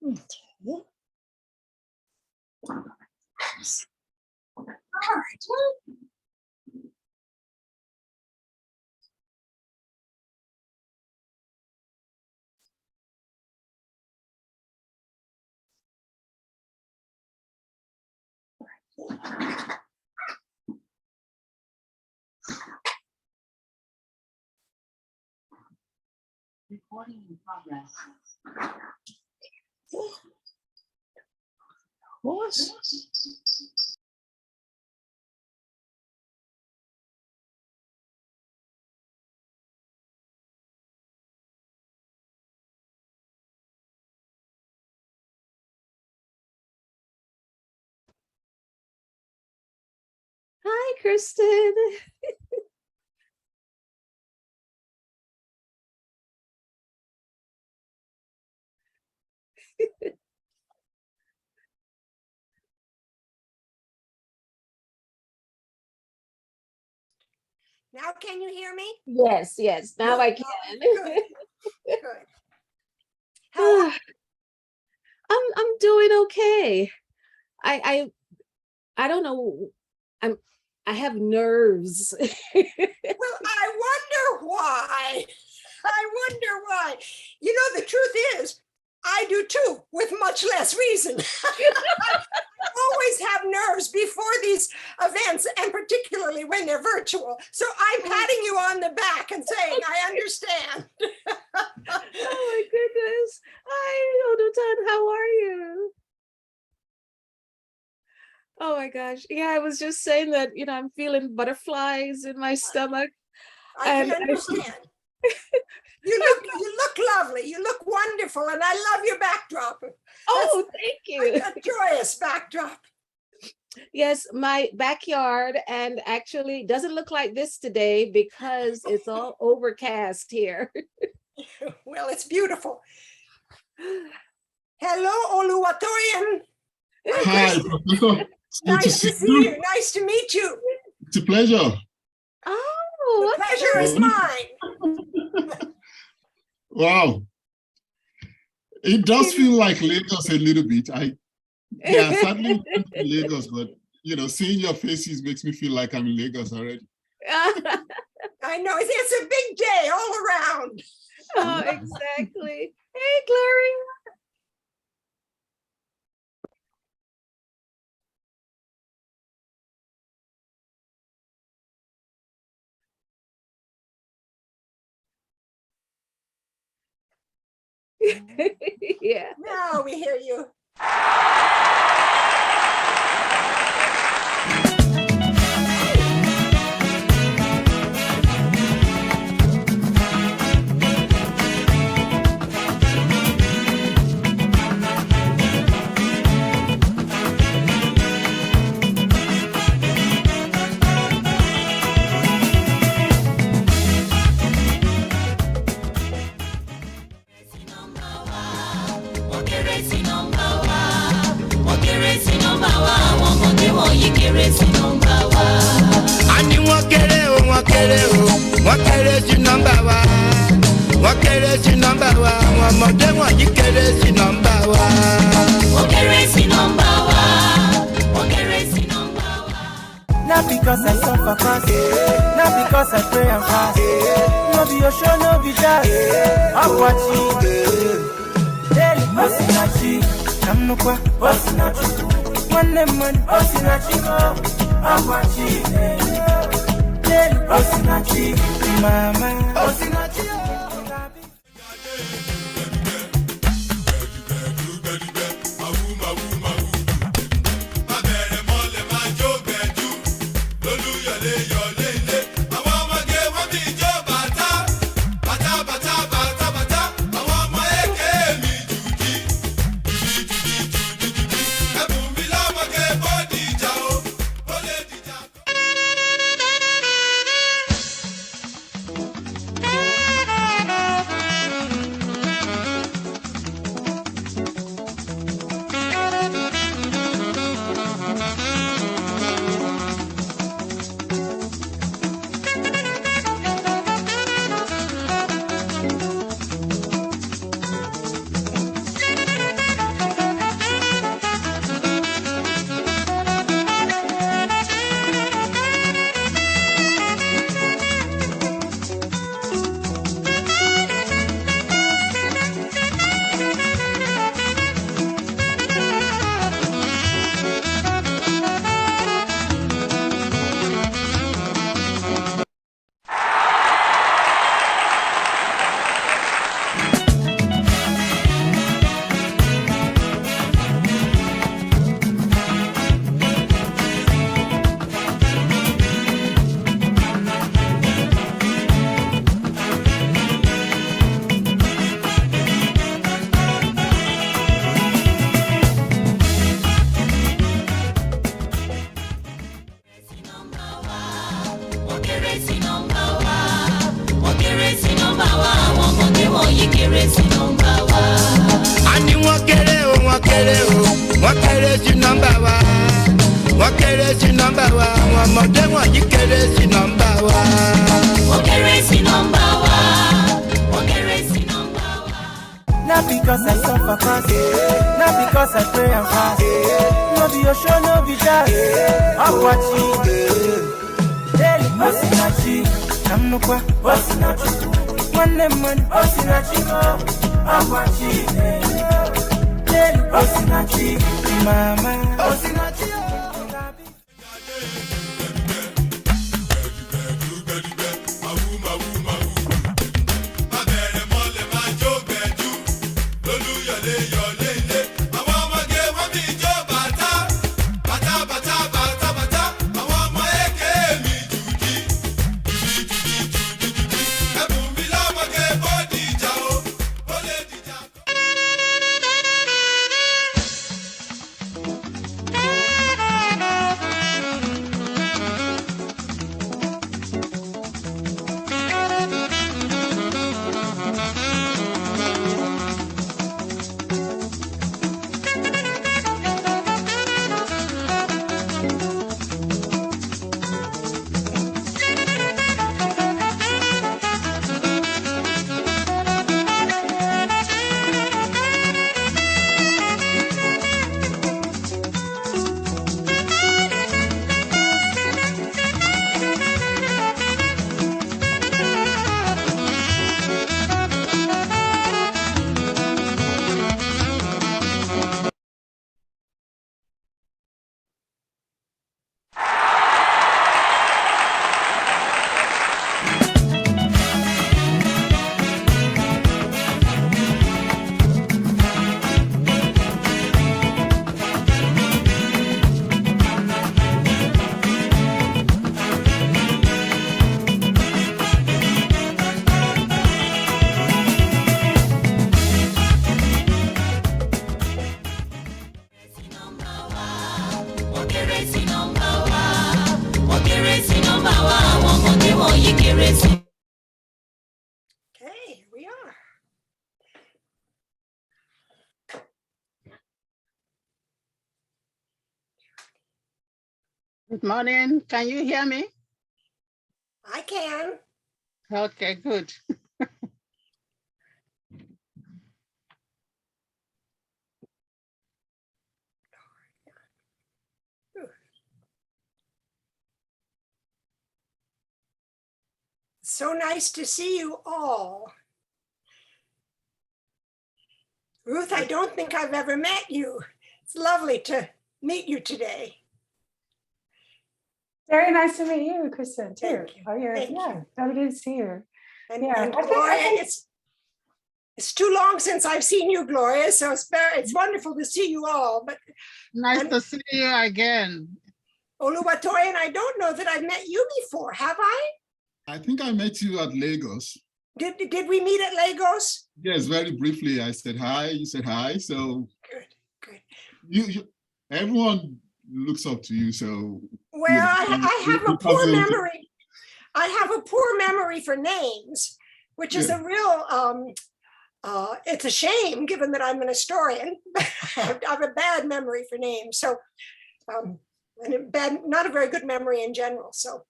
Okay. All right. Recording in progress. Horse. Hi, Kristen. Now, can you hear me? Yes, now I can. Good. Good. How are I'm doing okay. I don't know. I have nerves. Well, I wonder why. I wonder why. You know, the truth is, I do too, with much less reason. I always have nerves before these events, and particularly when they're virtual. So I'm patting you on the back and saying, I understand. Oh my goodness. Hi, Odutan, how are you? Oh my gosh. Yeah, I was just saying that, I'm feeling butterflies in my stomach. I can understand. You look lovely. You look wonderful, and I love your backdrop. Oh, thank you. A joyous backdrop. Yes, my backyard, and actually doesn't look like this today because it's all overcast here. Well, it's beautiful. Hello, Oluwatoyin. Hi, Professor. Nice to see you. Nice to meet you. It's a pleasure. Oh, The pleasure is mine. Wow. It does feel like Lagos a little bit. Yeah, sadly I'm in Lagos, but seeing your faces makes me feel like I'm in Lagos already. I know, it's a big day all around. Oh, exactly. Hey, Gloria. Yeah. Now we hear you. Not because I suffer fast, not because I pray and fast. No be your show, no be jazz. I'm watching. Daily Osinachi, I'm no qua Osinachi. One man Osinachi, I'm watching. Daily Osinachi, Mama Osinachi. kéré sí nọ́mbà wa. Wọ́n kéré sí nọ́mbà wa. Àwọn ọmọdé wọ̀nyí kéré sí nọ́mbà wa. A ní wọ́n kéré o, wọ́n kéré o, wọ́n kéré sí nọ́mbà wa. Wọ́n kéré sí nọ́mbà wa, àwọn ọmọdé wọ̀nyí kéré sí nọ́mbà wa. Wọ́n kéré sí nọ́mbà wa. Wọ́n kéré sí nọ́mbà wa. Not because I suffer fast, not because I pray and fast. No be your show, no be that. I'm watching. Daily, Osinachi, Namnukwa, Osinachi. One money, Osinachi, I'm watching. Daily, Osinachi, Mama, Osinachi. Okay, here we are. Good morning. Can you hear me? I can. Okay, good. So nice to see you all. Ruth, I don't think I've ever met you. It's lovely to meet you today. Very nice to meet you, Kristen, too. Thank you. Oh, yeah, Thank yeah. you. Really good to see you. And, Yeah, and I think- Gloria, it's too long since I've seen you, Gloria, so it's wonderful to see you all. But Nice And- to see you again. Oluwatoyin, I don't know that I've met you before, have I? I think I met you at Lagos. Did we meet at Lagos? Yes, very briefly. I said hi. You said hi. So Good, good. you everyone looks up to you. So Well, I have a you poor puzzled. memory. I have a poor memory for names, which is a real, it's a shame given that I'm an historian. I have a bad memory for names. So, and not a very good memory in general. So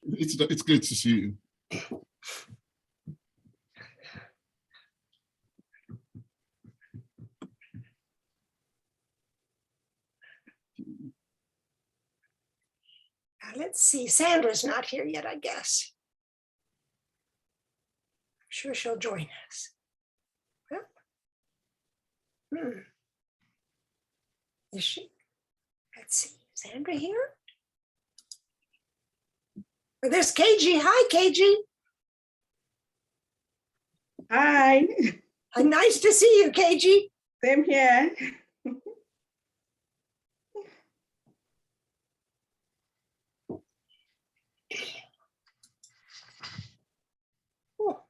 It's great to see you. let's see, Sandra's not here yet, I guess. I'm sure she'll join us. Well, Is she? Let's see, Sandra here? Oh, there's KG. Hi, KG. Hi, Nice to see you, KG. same here. Oh.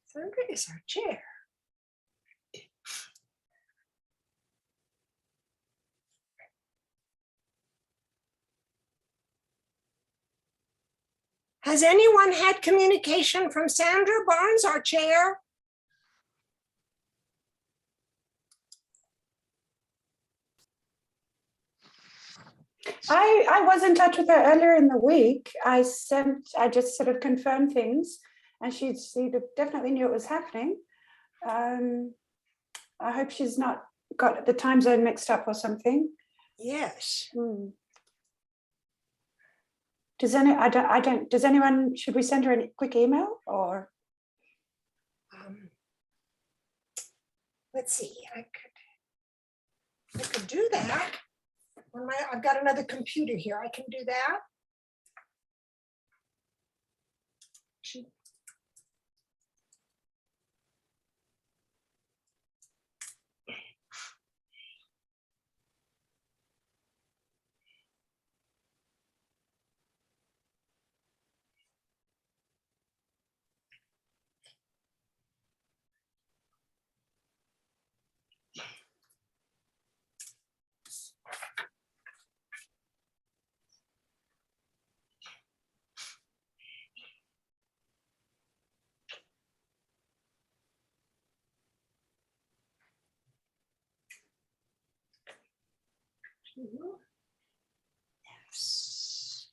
Sandra is our chair. Has anyone had communication from Sandra Barnes, our chair? I was in touch with her earlier in the week. I just sort of confirmed things, and she definitely knew it was happening. I hope she's not got the time zone mixed up or something. Yes. Does anyone, should we send her a quick email or? Let's see, I could do that. I've got another computer here, I can do that. Yes.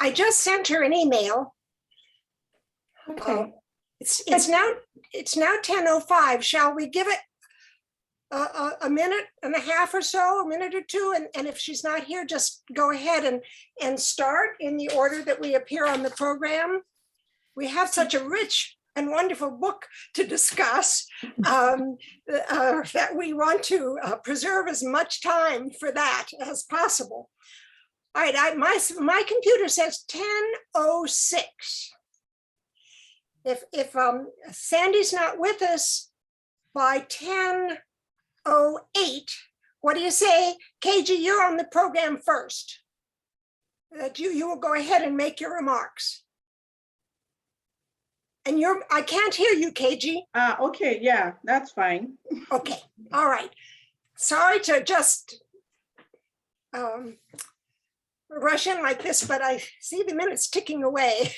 I just sent her an email. Okay. It's now 10:05. Shall we give it a minute and a half or so, a minute or two, and if she's not here, just go ahead and start in the order that we appear on the program. We have such a rich and wonderful book to discuss that we want to preserve as much time for that as possible. All right, my computer says 10:06. If Sandy's not with us by 10:08, what do you say? KG, you're on the program first. You will go ahead and make your remarks. And I can't hear you, KG. Okay, yeah, that's fine. Okay, all right. Sorry to just rush in like this, but I see the minutes ticking away.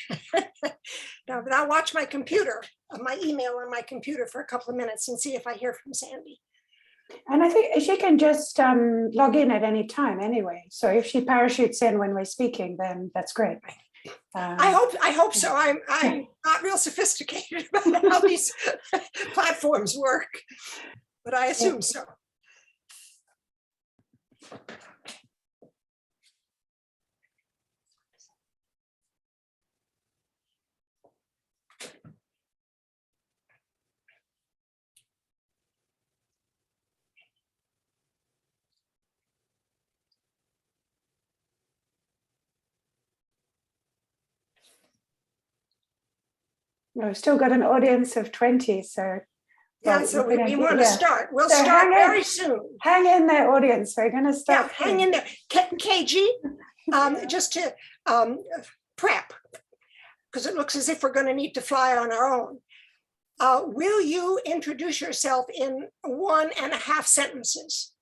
Now, but I'll watch my computer, my email on my computer for a couple of minutes and see if I hear from Sandy. And I think she can just log in at any time anyway. So if she parachutes in when we're speaking, then that's great. I hope so. I'm not real sophisticated about how these platforms work, but I assume so. We've still got an audience of 20, so Yeah, Right, so we're gonna we do- want to yeah. start. We'll So start hang in. very soon. Hang in there, audience. We're going to Yeah, start. hang in there. KG, just to prep, because it looks as if we're going to need to fly on our own. Will you introduce yourself in 1.5 sentences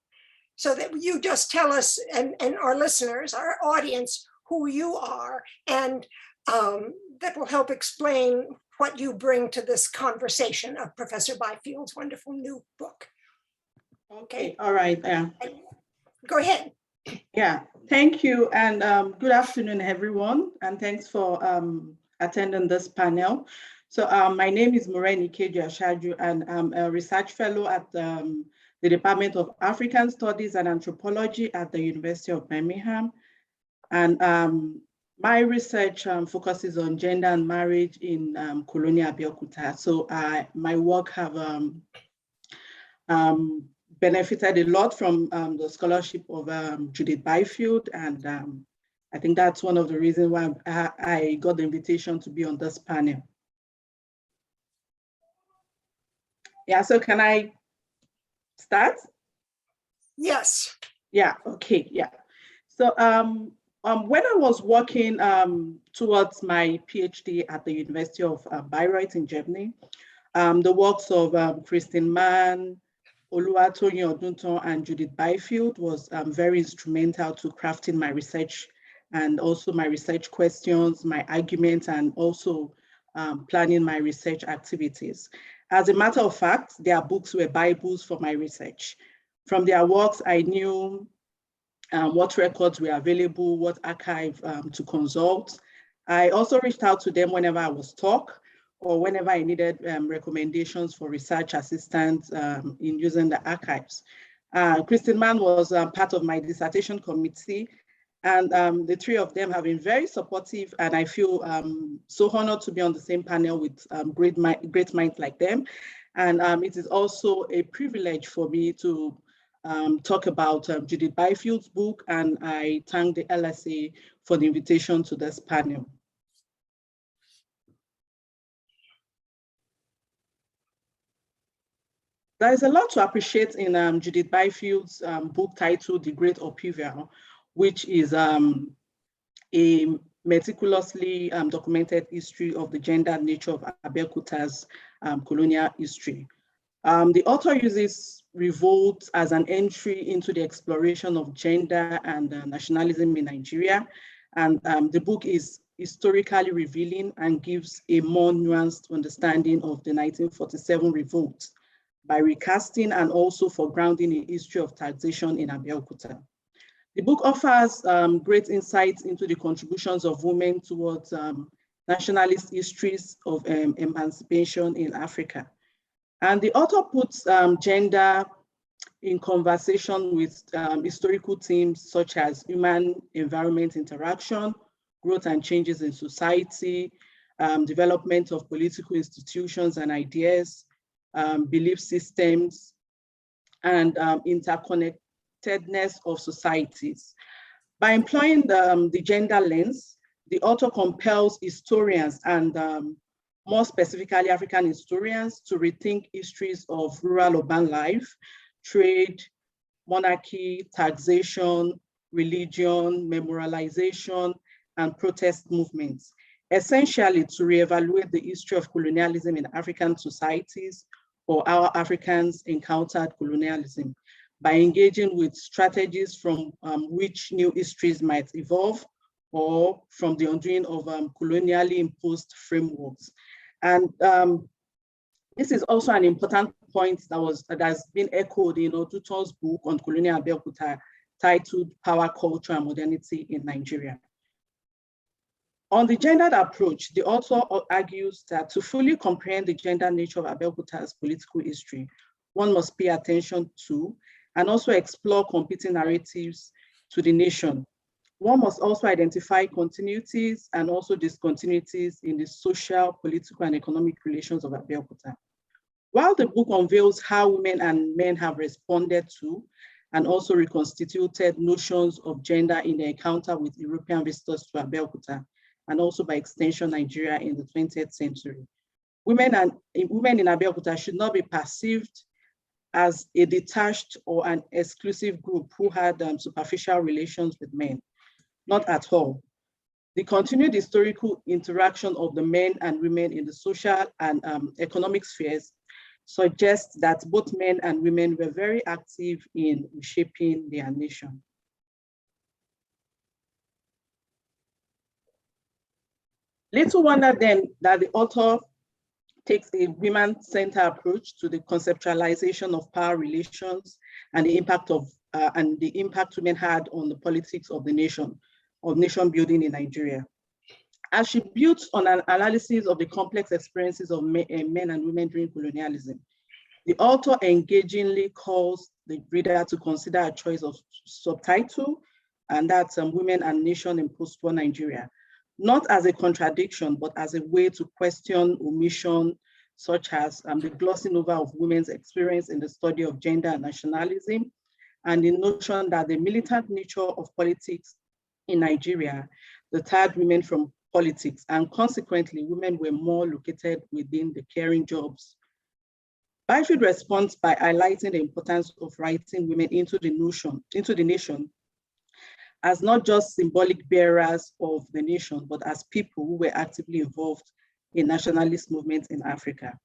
so that you just tell us and our listeners, our audience, who you are, and that will help explain what you bring to this conversation of Professor Byfield's wonderful new book. Okay, all right. Go ahead. Yeah, thank you. And good afternoon, everyone. And thanks for attending this panel. So my name is Moreni Keji Ashaju, and I'm a research fellow at the Department of African Studies and Anthropology at the University of Birmingham. And my research focuses on gender and marriage in colonial Abeokuta. So my work have benefited a lot from the scholarship of Judith Byfield. And I think that's one of the reasons why I got the invitation to be on this panel. Yeah, so can I start? Yes. Yeah, okay, yeah. So when I was working towards my PhD at the University of Bayreuth in Germany, the works of Christine Mann, Oluwatoyin Odunton, and Judith Byfield was very instrumental to crafting my research and also my research questions, my arguments, and also planning my research activities. As a matter of fact, their books were Bibles for my research. From their works, I knew what records were available, what archive to consult. I also reached out to them whenever I was stuck or whenever I needed recommendations for research assistance in using the archives. Christine Mann was part of my dissertation committee, and the three of them have been very supportive, and I feel so honored to be on the same panel with great minds like them. And it is also a privilege for me to talk about Judith Byfield's book, and I thank the LSA for the invitation to this panel. There is a lot to appreciate in Judith Byfield's book titled The Great Upheaval, which is a meticulously documented history of the gender and nature of Abeokuta's colonial history. The author uses revolt as an entry into the exploration of gender and nationalism in Nigeria. And the book is historically revealing and gives a more nuanced understanding of the 1947 revolt by recasting and also for grounding a history of taxation in Abeokuta. The book offers great insights into the contributions of women towards nationalist histories of emancipation in Africa. And the author puts gender in conversation with historical themes such as human-environment interaction, growth and changes in society, development of political institutions and ideas, belief systems, and interconnectedness of societies. By employing the gender lens, the author compels historians and more specifically African historians to rethink histories of rural urban life, trade, monarchy, taxation, religion, memorialization, and protest movements, essentially to reevaluate the history of colonialism in African societies or how Africans encountered colonialism by engaging with strategies from which new histories might evolve or from the undoing of colonially imposed frameworks. And this is also an important point that has been echoed in Odunton's book on colonial Abeokuta titled Power, Culture, and Modernity in Nigeria. On the gendered approach, the author argues that to fully comprehend the gender nature of Abeokuta's political history, one must pay attention to and also explore competing narratives to the nation. One must also identify continuities and also discontinuities in the social, political, and economic relations of Abeokuta. While the book unveils how women and men have responded to and also reconstituted notions of gender in their encounter with European visitors to Abeokuta, and also by extension Nigeria in the 20th century, women in Abeokuta should not be perceived as a detached or an exclusive group who had superficial relations with men. Not at all. The continued historical interaction of the men and women in the social and economic spheres suggests that both men and women were very active in shaping their nation. Little wonder then that the author takes a women-centered approach to the conceptualization of power relations and the impact women had on the politics of the nation, of nation building in Nigeria. As she builds on an analysis of the complex experiences of men and women during colonialism, the author engagingly calls the reader to consider a choice of subtitle, and that's Women and Nation in Post-War Nigeria, not as a contradiction, but as a way to question omission, such as the glossing over of women's experience in the study of gender and nationalism, and the notion that the militant nature of politics in Nigeria deterred women from politics, and consequently, women were more located within the caring jobs. Byfield responds by highlighting the importance of writing women into the nation as not just symbolic bearers of the nation, but as people who were actively involved in nationalist movements in Africa.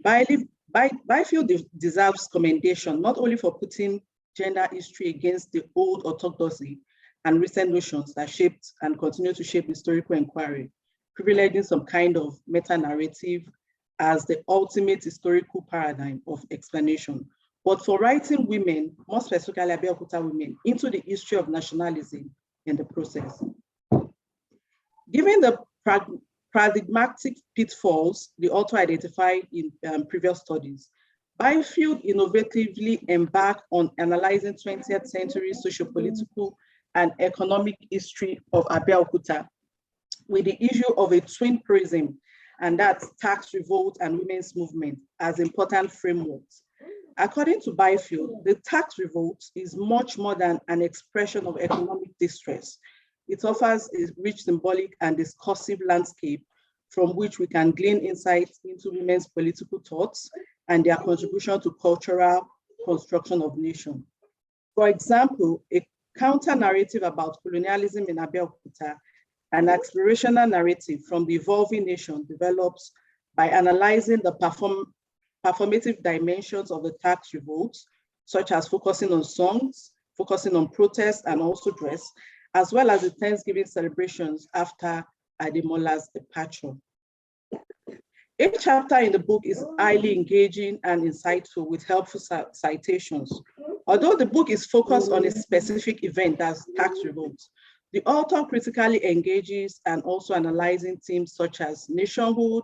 Byfield deserves commendation, not only for putting gender history against the old orthodoxy and recent notions that shaped and continue to shape historical inquiry, privileging some kind of meta-narrative as the ultimate historical paradigm of explanation, but for writing women, more specifically Abeokuta women, into the history of nationalism in the process. Given the paradigmatic pitfalls the author identified in previous studies, Byfield innovatively embarked on analyzing 20th century sociopolitical and economic history of Abeokuta with the issue of a twin prism, and that's tax revolt and women's movement as important frameworks. According to Byfield, the tax revolt is much more than an expression of economic distress. It offers a rich symbolic and discursive landscape from which we can glean insights into women's political thoughts and their contribution to cultural construction of nation. For example, a counter-narrative about colonialism in Abeokuta, an explorational narrative from the evolving nation, develops by analyzing the performative dimensions of the tax revolts, such as focusing on songs, focusing on protests and also dress, as well as the Thanksgiving celebrations after Ademola's departure. Each chapter in the book is highly engaging and insightful with helpful citations. Although the book is focused on a specific event, that's tax revolts, the author critically engages and also analyzing themes such as nationhood,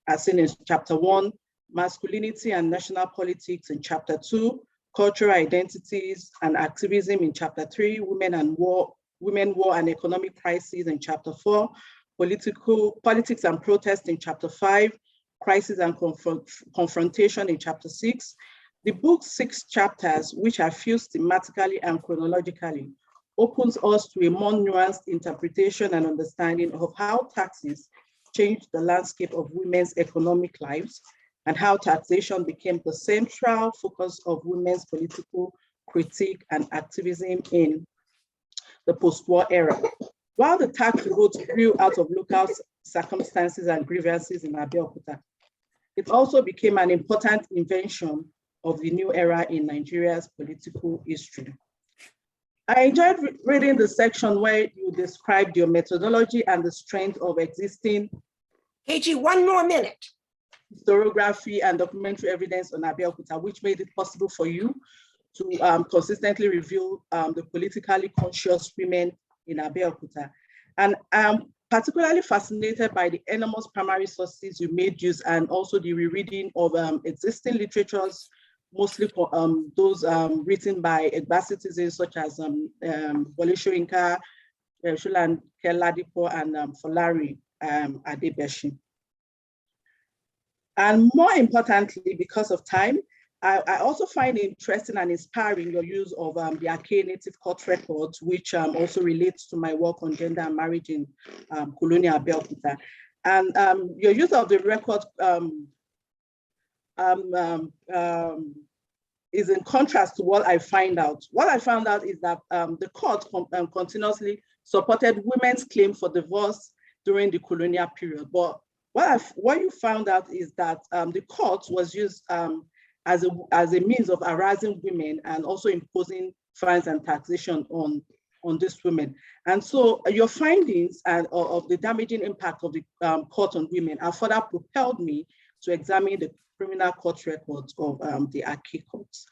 as seen in chapter 1, masculinity and national politics in chapter 2, cultural identities and activism in chapter 3, women, war and economic crises in chapter 4, politics and protest in chapter 5, crisis and confrontation in chapter 6. The book's 6 chapters, which are fused thematically and chronologically, opens us to a more nuanced interpretation and understanding of how taxes changed the landscape of women's economic lives and how taxation became the central focus of women's political critique and activism in the post-war era. While the tax revolt grew out of local circumstances and grievances in Abeokuta, it also became an important invention of the new era in Nigeria's political history. I enjoyed reading the section where you described your methodology and the strength of existing KG, 1 more minute. historiography and documentary evidence on Abeokuta, which made it possible for you to consistently reveal the politically conscious women in Abeokuta. And I'm particularly fascinated by the enormous primary sources you made use and also the rereading of existing literatures, mostly those written by Egba citizens such as Wole Soyinka, Sholanke Ladipo, and Folari Adebeshi. And more importantly, because of time, I also find interesting and inspiring your use of the archaic native court records, which also relates to my work on gender and marriage in colonial Abeokuta. And your use of the record is in contrast to what I find out. What I found out is that the court continuously supported women's claim for divorce during the colonial period. But what you found out is that the court was used as a means of harassing women and also imposing fines and taxation on these women. And so your findings of the damaging impact of the court on women have further propelled me to examine the criminal court records of the Aki courts.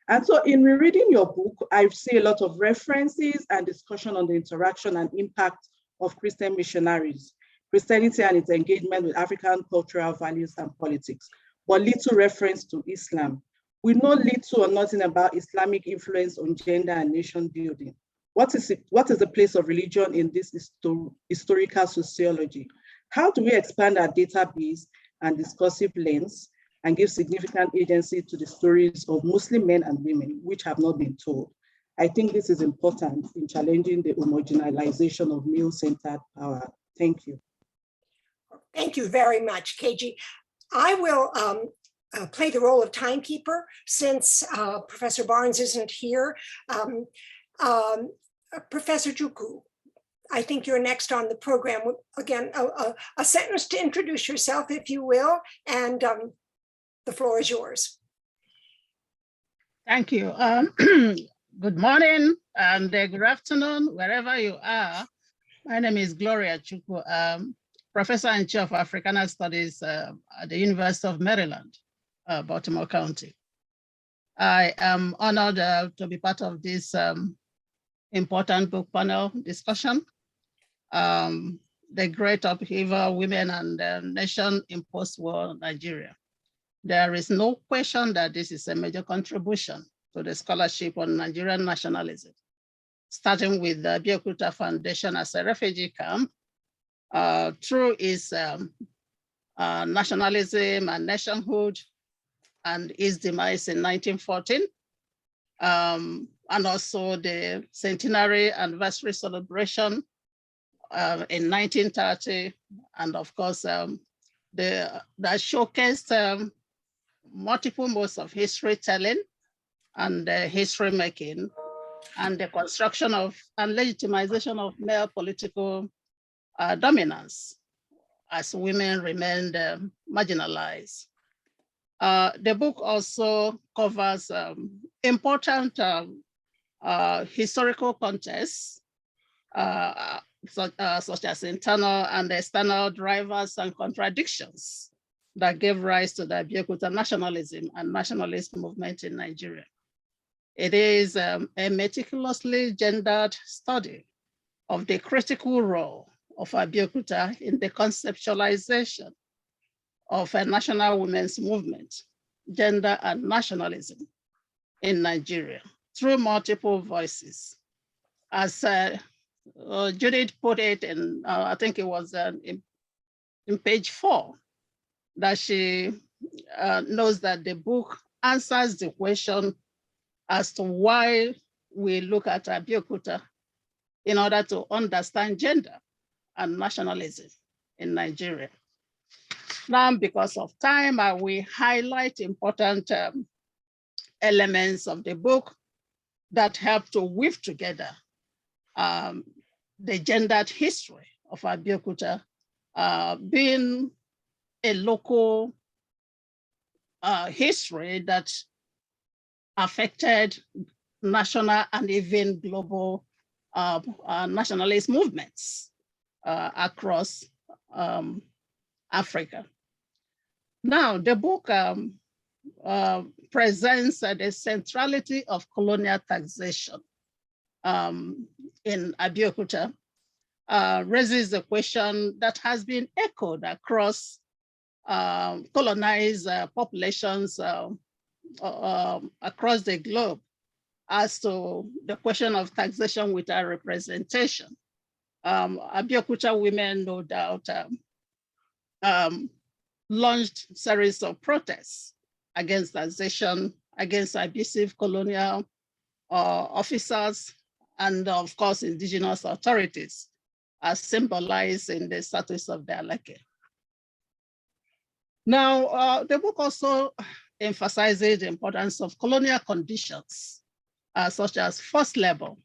And so in rereading your book, I see a lot of references and discussion on the interaction and impact of Christian missionaries, Christianity and its engagement with African cultural values and politics, but little reference to Islam. We know little or nothing about Islamic influence on gender and nation building. What is the place of religion in this historical sociology? How do we expand our database and discursive lens and give significant agency to the stories of Muslim men and women which have not been told? I think this is important in challenging the homogenization of male-centered power. Thank you. Thank you very much, KG. I will play the role of timekeeper since Professor Barnes isn't here. Professor Juku, I think you're next on the program. Again, a sentence to introduce yourself, if you will, and the floor is yours. Thank you. Good morning and good afternoon, wherever you are. My name is Gloria Chukwu, Professor and Chair of Africana Studies at the University of Maryland, Baltimore County. I am honored to be part of this important book panel discussion, The Great Upheaval, Women and Nation in Post-War Nigeria. There is no question that this is a major contribution to the scholarship on Nigerian nationalism, starting with the Abeokuta Foundation as a refugee camp, through its nationalism and nationhood and its demise in 1914, and also the centenary anniversary celebration in 1930, and of course, that showcased multiple modes of history telling and history making, and the construction of and legitimization of male political dominance as women remained marginalized. The book also covers important historical contexts, such as internal and external drivers and contradictions that gave rise to the Abeokuta nationalism and nationalist movement in Nigeria. It is a meticulously gendered study of the critical role of Abeokuta in the conceptualization of a national women's movement, gender and nationalism in Nigeria through multiple voices. As Judith put it in, I think it was in page 4, that she knows that the book answers the question as to why we look at Abeokuta in order to understand gender and nationalism in Nigeria. Now, because of time, I will highlight important elements of the book that help to weave together the gendered history of Abeokuta being a local history that affected national and even global nationalist movements across Africa. Now, the book presents the centrality of colonial taxation in Abeokuta, raises a question that has been echoed across colonized populations across the globe as to the question of taxation without representation. Abeokuta women, no doubt, launched series of protests against taxation, against abusive colonial officers, and of course, indigenous authorities, as symbolized in the status of the Aleke. Now, the book also emphasizes the importance of colonial conditions, such as forced labor,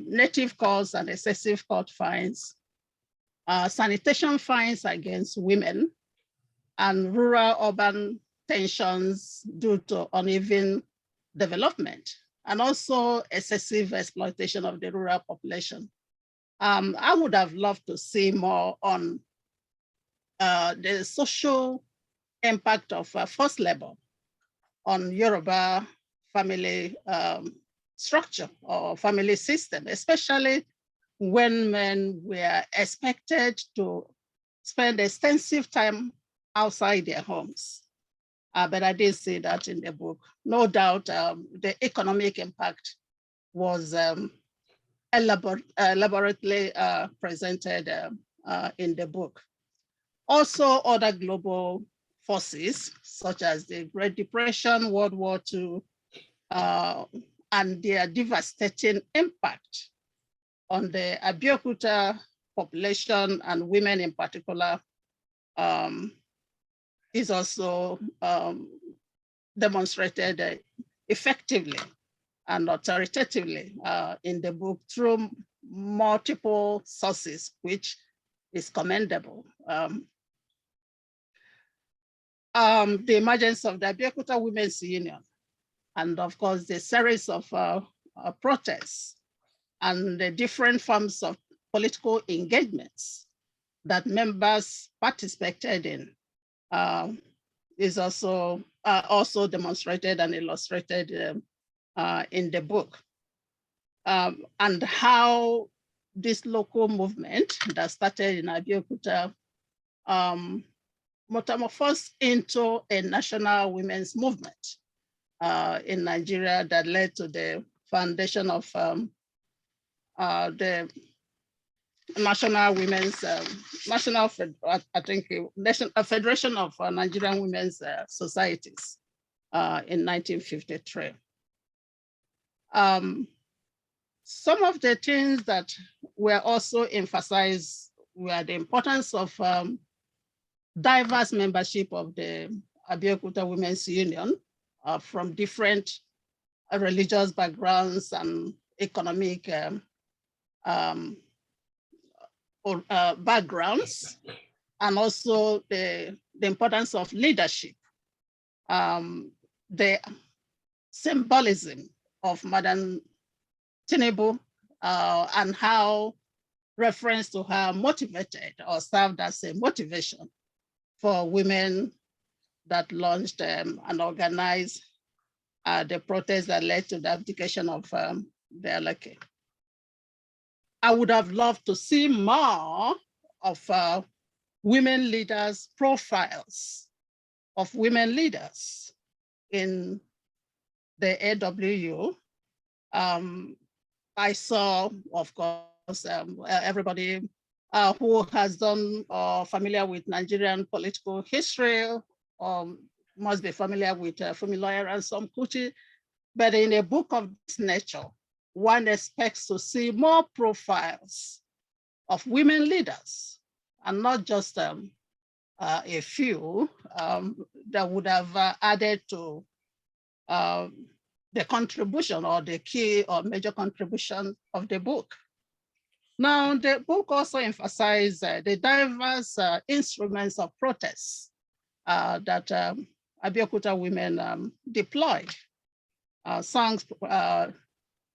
native courts and excessive court fines, sanitation fines against women, and rural-urban tensions due to uneven development, and also excessive exploitation of the rural population. I would have loved to see more on the social impact of forced labor on Yoruba family structure or family system, especially when men were expected to spend extensive time outside their homes. But I did see that in the book. No doubt the economic impact was elaborately presented in the book. Also, other global forces, such as the Great Depression, World War II, and their devastating impact on the Abeokuta population and women in particular, is also demonstrated effectively and authoritatively in the book through multiple sources, which is commendable. The emergence of the Abeokuta Women's Union, and of course, the series of protests and the different forms of political engagements that members participated in is also demonstrated and illustrated in the book. And how this local movement that started in Abeokuta metamorphosed into a national women's movement in Nigeria that led to the foundation of the National Women's Federation of Nigerian Women's Societies in 1953. Some of the things that were also emphasized were the importance of diverse membership of the Abeokuta Women's Union from different religious backgrounds and economic backgrounds, and also the importance of leadership, the symbolism of Madam Tinubu, and how reference to her motivated or served as a motivation for women that launched and organized the protests that led to the abdication of the LSA. I would have loved to see more of women leaders, profiles of women leaders in the AWU. I saw, of course, everybody who has done familiar with Nigerian political history must be familiar with Fumiloya and some Kuti, but in a book of this nature, one expects to see more profiles of women leaders, and not just a few that would have added to the contribution or the key or major contribution of the book. Now, the book also emphasized the diverse instruments of protest that Abeokuta women deployed. Songs,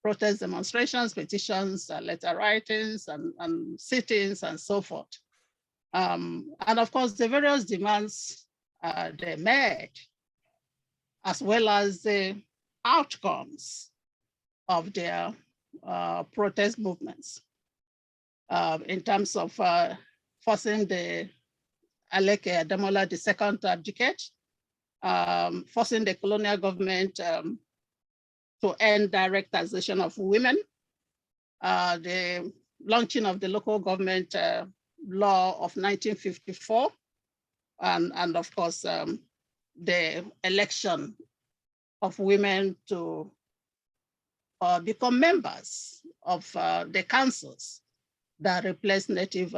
protest demonstrations, petitions, letter writings, and sit-ins, and so forth. And of course, the various demands they made, as well as the outcomes of their protest movements in terms of forcing the Aleke Ademola II to abdicate, forcing the colonial government to end direct taxation of women, the launching of the local government law of 1954, and of course, the election of women to become members of the councils that replace native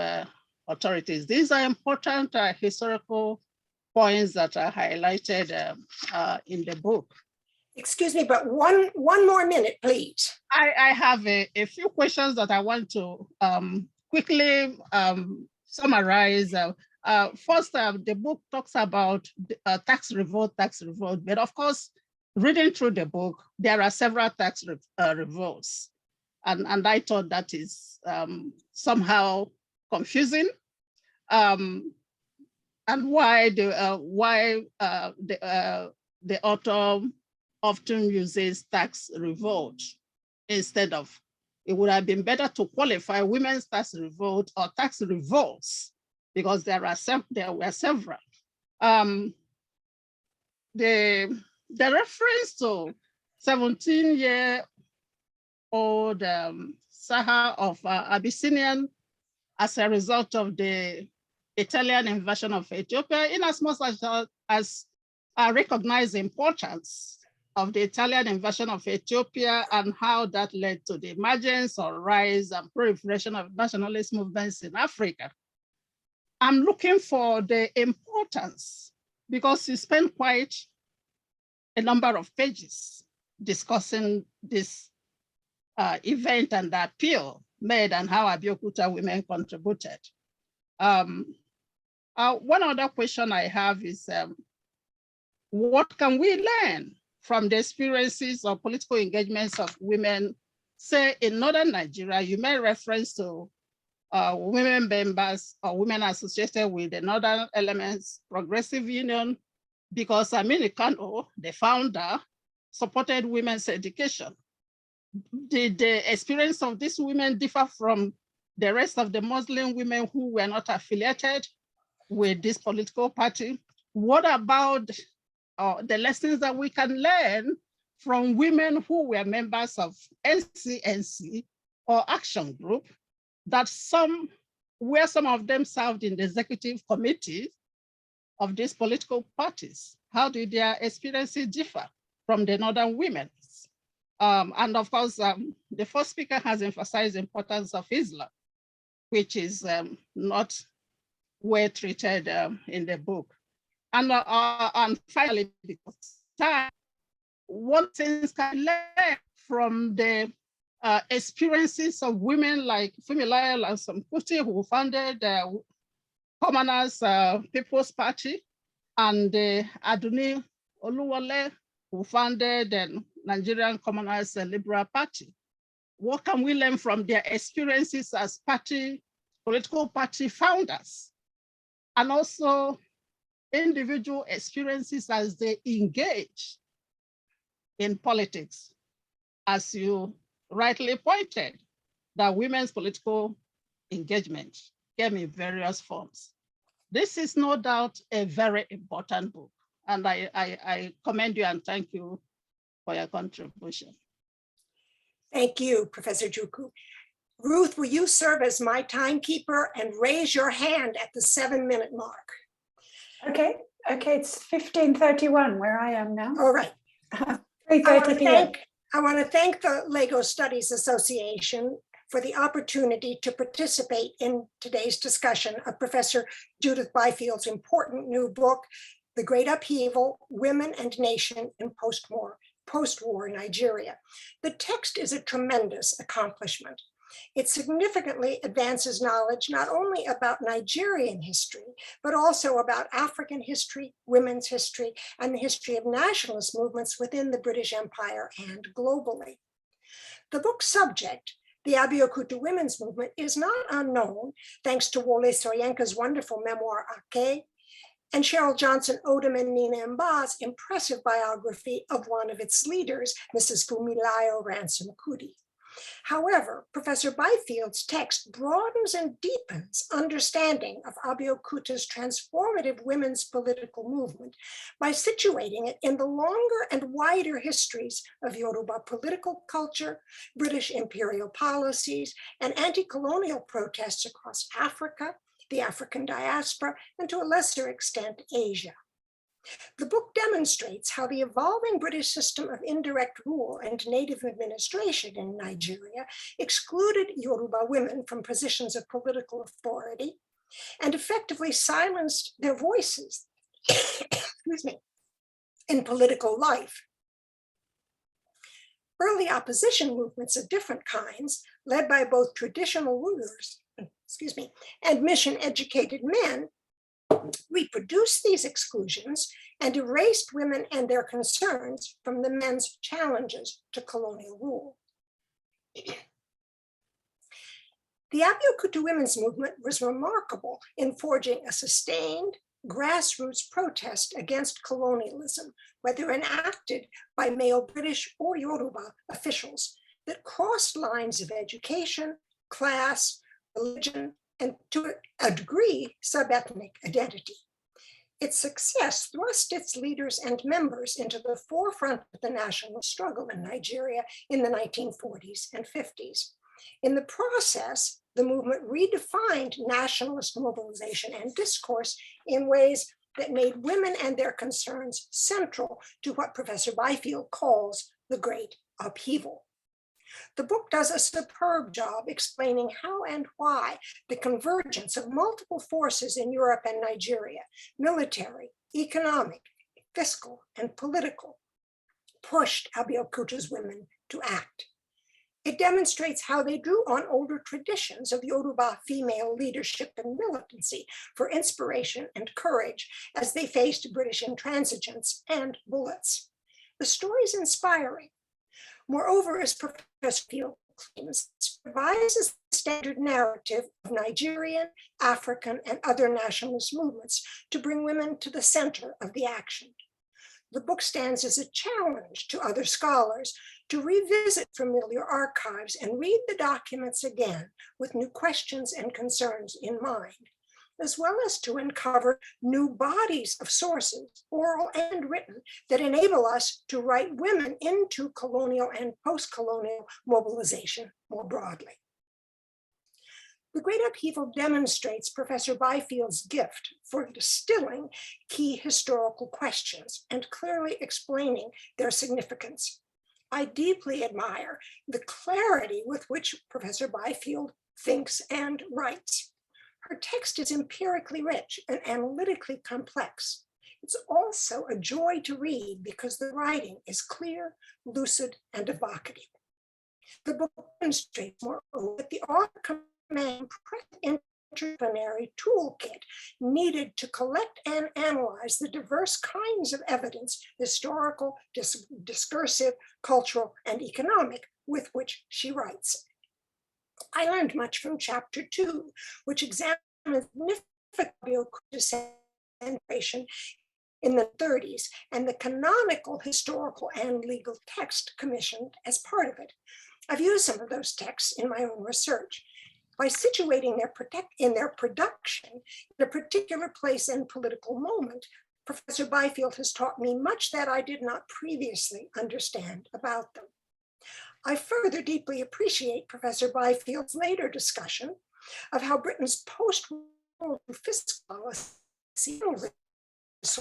authorities. These are important historical points that are highlighted in the book. Excuse me, but one more minute, please. I have a few questions that I want to quickly summarize. First, the book talks about tax revolt, but of course, reading through the book, there are several tax revolts. And I thought that is somehow confusing. And why the author often uses tax revolt instead of, it would have been better to qualify women's tax revolt or tax revolts, because there were several. The reference to 17-year-old Saha of Abyssinian as a result of the Italian invasion of Ethiopia, in as much as I recognize the importance of the Italian invasion of Ethiopia and how that led to the emergence or rise and proliferation of nationalist movements in Africa. I'm looking for the importance, because you spent quite a number of pages discussing this event and the appeal made and how Abeokuta women contributed. One other question I have is, what can we learn from the experiences of political engagements of women, say in Northern Nigeria? You made reference to women members or women associated with the Northern Elements Progressive Union, because Amini Kano, the founder, supported women's education. Did the experience of these women differ from the rest of the Muslim women who were not affiliated with this political party? What about the lessons that we can learn from women who were members of NCNC or Action Group, that some of them served in the executive committee of these political parties? How did their experiences differ from the Northern women? And of course, the first speaker has emphasized the importance of Islam, which is not well treated in the book. And finally, because time, one thing can learn from the experiences of women like Funmilayo Lansome-Kuti, who founded the Commoners People's Party, and Aduni Oluwole, who founded the Nigerian Commoners Liberal Party. What can we learn from their experiences as political party founders, and also individual experiences as they engage in politics? As you rightly pointed, that women's political engagement came in various forms. This is no doubt a very important book, and I commend you and thank you for your contribution. Thank you, Professor Juku. Ruth, will you serve as my timekeeper and raise your hand at the 7-minute mark? Okay, it's 15:31 where I am now. All right. 3:30 p.m. I want to thank the Lagos Studies Association for the opportunity to participate in today's discussion of Professor Judith Byfield's important new book, The Great Upheaval, Women and Nation in Post-War Nigeria. The text is a tremendous accomplishment. It significantly advances knowledge not only about Nigerian history, but also about African history, women's history, and the history of nationalist movements within the British Empire and globally. The book's subject, the Abeokuta women's movement, is not unknown, thanks to Wole Soyinka's wonderful memoir, Ake, and Cheryl Johnson Odom and Nina Mba's impressive biography of one of its leaders, Mrs. Funmilayo Ransome-Kuti. However, Professor Byfield's text broadens and deepens understanding of Abeokuta's transformative women's political movement by situating it in the longer and wider histories of Yoruba political culture, British imperial policies, and anti-colonial protests across Africa, the African diaspora, and to a lesser extent, Asia. The book demonstrates how the evolving British system of indirect rule and native administration in Nigeria excluded Yoruba women from positions of political authority and effectively silenced their voices excuse me, in political life. Early opposition movements of different kinds, led by both traditional rulers, excuse me, and mission-educated men, reproduced these exclusions and erased women and their concerns from the men's challenges to colonial rule. The Abeokuta women's movement was remarkable in forging a sustained grassroots protest against colonialism, whether enacted by male British or Yoruba officials, that crossed lines of education, class, religion, and to a degree, subethnic identity. Its success thrust its leaders and members into the forefront of the national struggle in Nigeria in the 1940s and 50s. In the process, the movement redefined nationalist mobilization and discourse in ways that made women and their concerns central to what Professor Byfield calls the Great Upheaval. The book does a superb job explaining how and why the convergence of multiple forces in Europe and Nigeria, military, economic, fiscal, and political, pushed Abeokuta's women to act. It demonstrates how they drew on older traditions of Yoruba female leadership and militancy for inspiration and courage as they faced British intransigence and bullets. The story is inspiring. Moreover, as Professor Field claims, revises the standard narrative of Nigerian, African, and other nationalist movements to bring women to the center of the action. The book stands as a challenge to other scholars to revisit familiar archives and read the documents again with new questions and concerns in mind, as well as to uncover new bodies of sources, oral and written, that enable us to write women into colonial and post-colonial mobilization more broadly. The Great Upheaval demonstrates Professor Byfield's gift for distilling key historical questions and clearly explaining their significance. I deeply admire the clarity with which Professor Byfield thinks and writes. Her text is empirically rich and analytically complex. It's also a joy to read because the writing is clear, lucid, and evocative. The book demonstrates, moreover, that the author commands an interdisciplinary toolkit needed to collect and analyze the diverse kinds of evidence, historical, discursive, cultural, and economic, with which she writes. I learned much from chapter 2, which examines significant concentration in the 30s and the canonical historical and legal text commissioned as part of it. I've used some of those texts in my own research. By situating their production in a particular place and political moment, Professor Byfield has taught me much that I did not previously understand about them. I further deeply appreciate Professor Byfield's later discussion of how Britain's post-war fiscal policy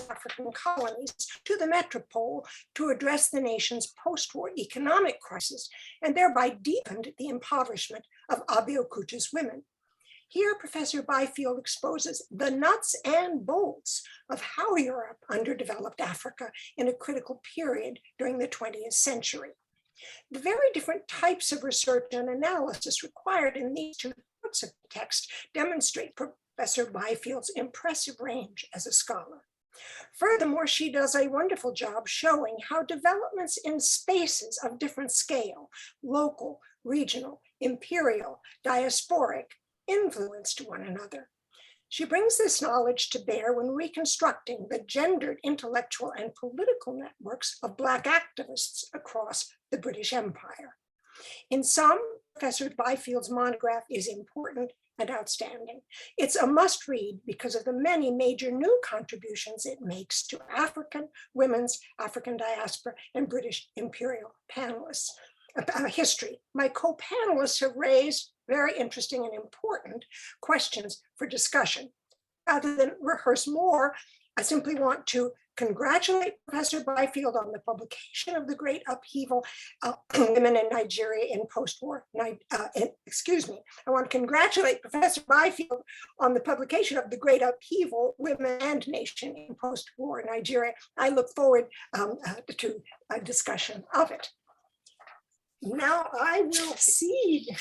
African colonies to the metropole to address the nation's post-war economic crisis and thereby deepened the impoverishment of Abeokuta's women. Here, Professor Byfield exposes the nuts and bolts of how Europe underdeveloped Africa in a critical period during the 20th century. The very different types of research and analysis required in these two parts of the text demonstrate Professor Byfield's impressive range as a scholar. Furthermore, she does a wonderful job showing how developments in spaces of different scale, local, regional, imperial, diasporic, influenced one another. She brings this knowledge to bear when reconstructing the gendered intellectual and political networks of Black activists across the British Empire. In sum, Professor Byfield's monograph is important and outstanding. It's a must read because of the many major new contributions it makes to African, women's, African diaspora, and British imperial panelists. History. My co-panelists have raised very interesting and important questions for discussion. Rather than rehearse more, I simply want to congratulate Professor Byfield on the publication of The Great Upheaval, Women in Nigeria in Post-War. Excuse me. I want to congratulate Professor Byfield on the publication of The Great Upheaval, Women and Nation in Post-War Nigeria. I look forward to a discussion of it. Now I will cede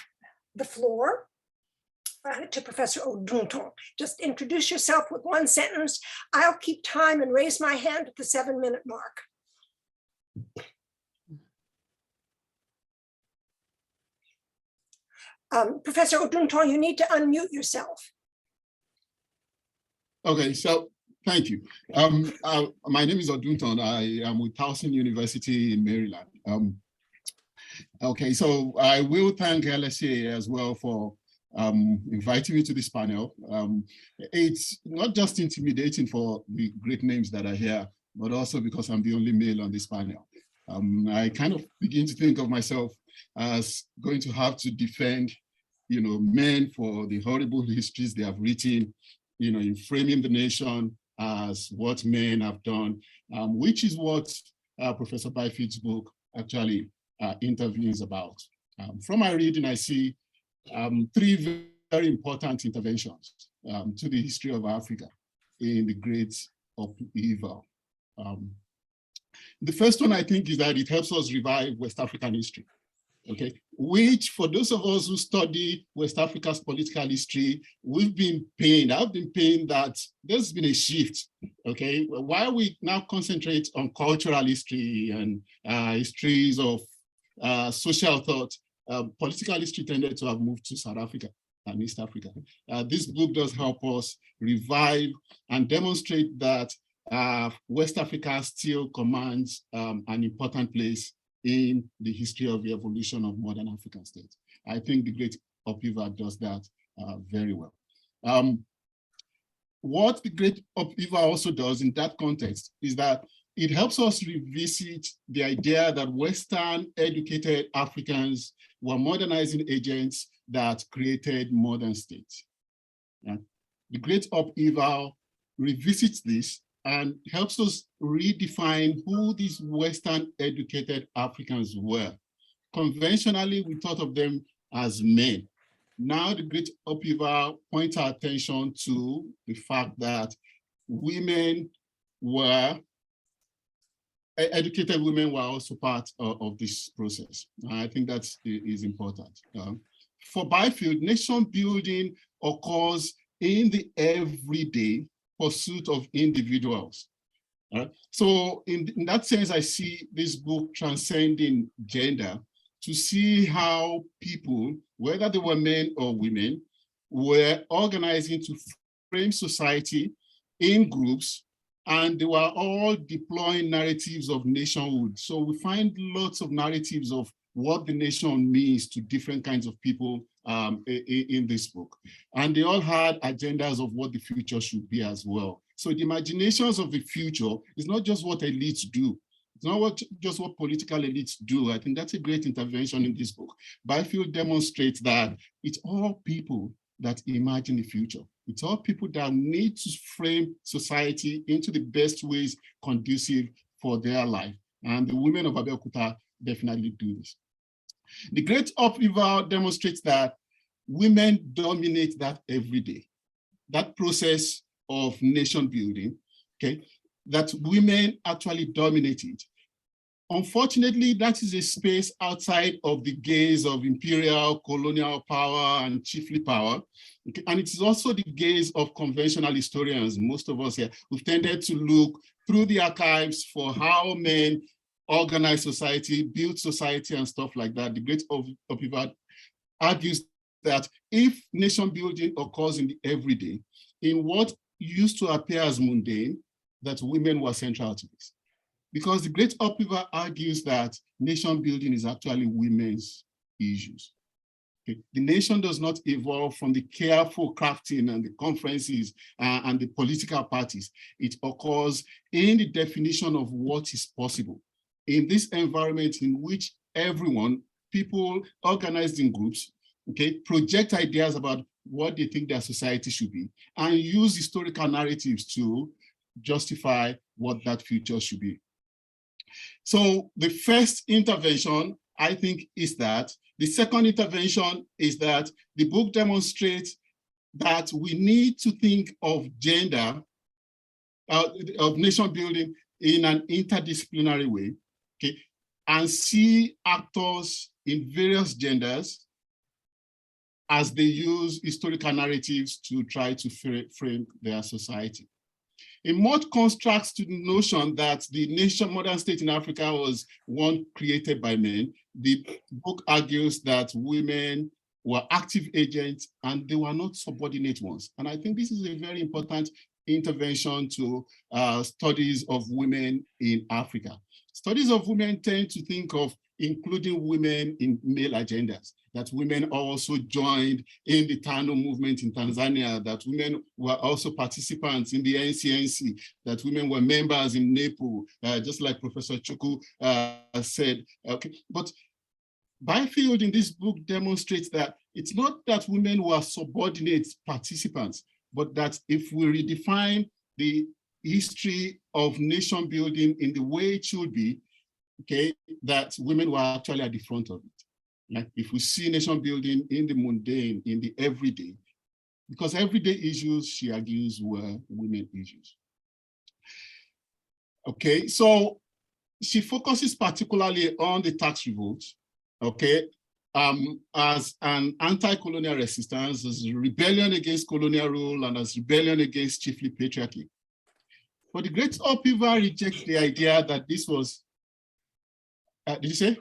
the floor to Professor Odunton. Just introduce yourself with one sentence. I'll keep time and raise my hand at the 7-minute mark. Professor Odunton, you need to unmute yourself. Okay, so thank you. My name is Odunton. I am with Towson University in Maryland. Okay, so I will thank LSA as well for inviting me to this panel. It's not just intimidating for the great names that are here, but also because I'm the only male on this panel. I kind of begin to think of myself as going to have to defend, men for the horrible histories they have written, in framing the nation as what men have done, which is what Professor Byfield's book actually intervenes about. From my reading, I see 3 very important interventions to the history of Africa in the Great Upheaval. The first one, I think, is that it helps us revive West African history, okay? Which, for those of us who study West Africa's political history, I've been pained that there's been a shift, okay? While we now concentrate on cultural history and histories of social thought, political history tended to have moved to South Africa and East Africa. This book does help us revive and demonstrate that West Africa still commands an important place in the history of the evolution of modern African states. I think the Great Upheaval does that very well. What the Great Upheaval also does in that context is that it helps us revisit the idea that Western educated Africans were modernizing agents that created modern states. The Great Upheaval revisits this and helps us redefine who these Western educated Africans were. Conventionally, we thought of them as men. Now the Great Upheaval points our attention to the fact that educated women were also part of this process. I think that is important. For Byfield, nation building occurs in the everyday pursuit of individuals. So in that sense, I see this book transcending gender to see how people, whether they were men or women, were organizing to frame society in groups, and they were all deploying narratives of nationhood. So we find lots of narratives of what the nation means to different kinds of people in this book. And they all had agendas of what the future should be as well. So the imaginations of the future is not just what elites do. It's not just what political elites do. I think that's a great intervention in this book. Byfield demonstrates that it's all people that imagine the future. It's all people that need to frame society into the best ways conducive for their life. And the women of Abeokuta definitely do this. The Great Upheaval demonstrates that women dominate that every day. That process of nation building, okay, that women actually dominate it. Unfortunately, that is a space outside of the gaze of imperial, colonial power and chiefly power. Okay? And it is also the gaze of conventional historians, most of us here, who've tended to look through the archives for how men organize society, build society and stuff like that. The Great Upheaval argues that if nation building occurs in the everyday, in what used to appear as mundane, that women were central to this. Because the Great Upheaval argues that nation building is actually women's issues. Okay? The nation does not evolve from the careful crafting and the conferences and the political parties. It occurs in the definition of what is possible. In this environment in which people organized in groups, okay, project ideas about what they think their society should be and use historical narratives to justify what that future should be. So the first intervention, I think, is that. The second intervention is that the book demonstrates that we need to think of gender, of nation building in an interdisciplinary way, okay, and see actors in various genders as they use historical narratives to try to frame their society. A much constructs to the notion that the nation modern state in Africa was one created by men. The book argues that women were active agents and they were not subordinate ones. And I think this is a very important intervention to studies of women in Africa. Studies of women tend to think of including women in male agendas, that women also joined in the Tano movement in Tanzania, that women were also participants in the NCNC, that women were members in NEPU, just like Professor Chukwu said. Okay, but Byfield in this book demonstrates that it's not that women were subordinate participants, but that if we redefine the history of nation building in the way it should be, okay, that women were actually at the front of it. Like if we see nation building in the mundane, in the everyday, because everyday issues, she argues, were women issues. Okay, so she focuses particularly on the tax revolt, okay, as an anti-colonial resistance, as a rebellion against colonial rule, and as rebellion against chiefly patriarchy. But the Great Upheaval rejects the idea that this was, did you say?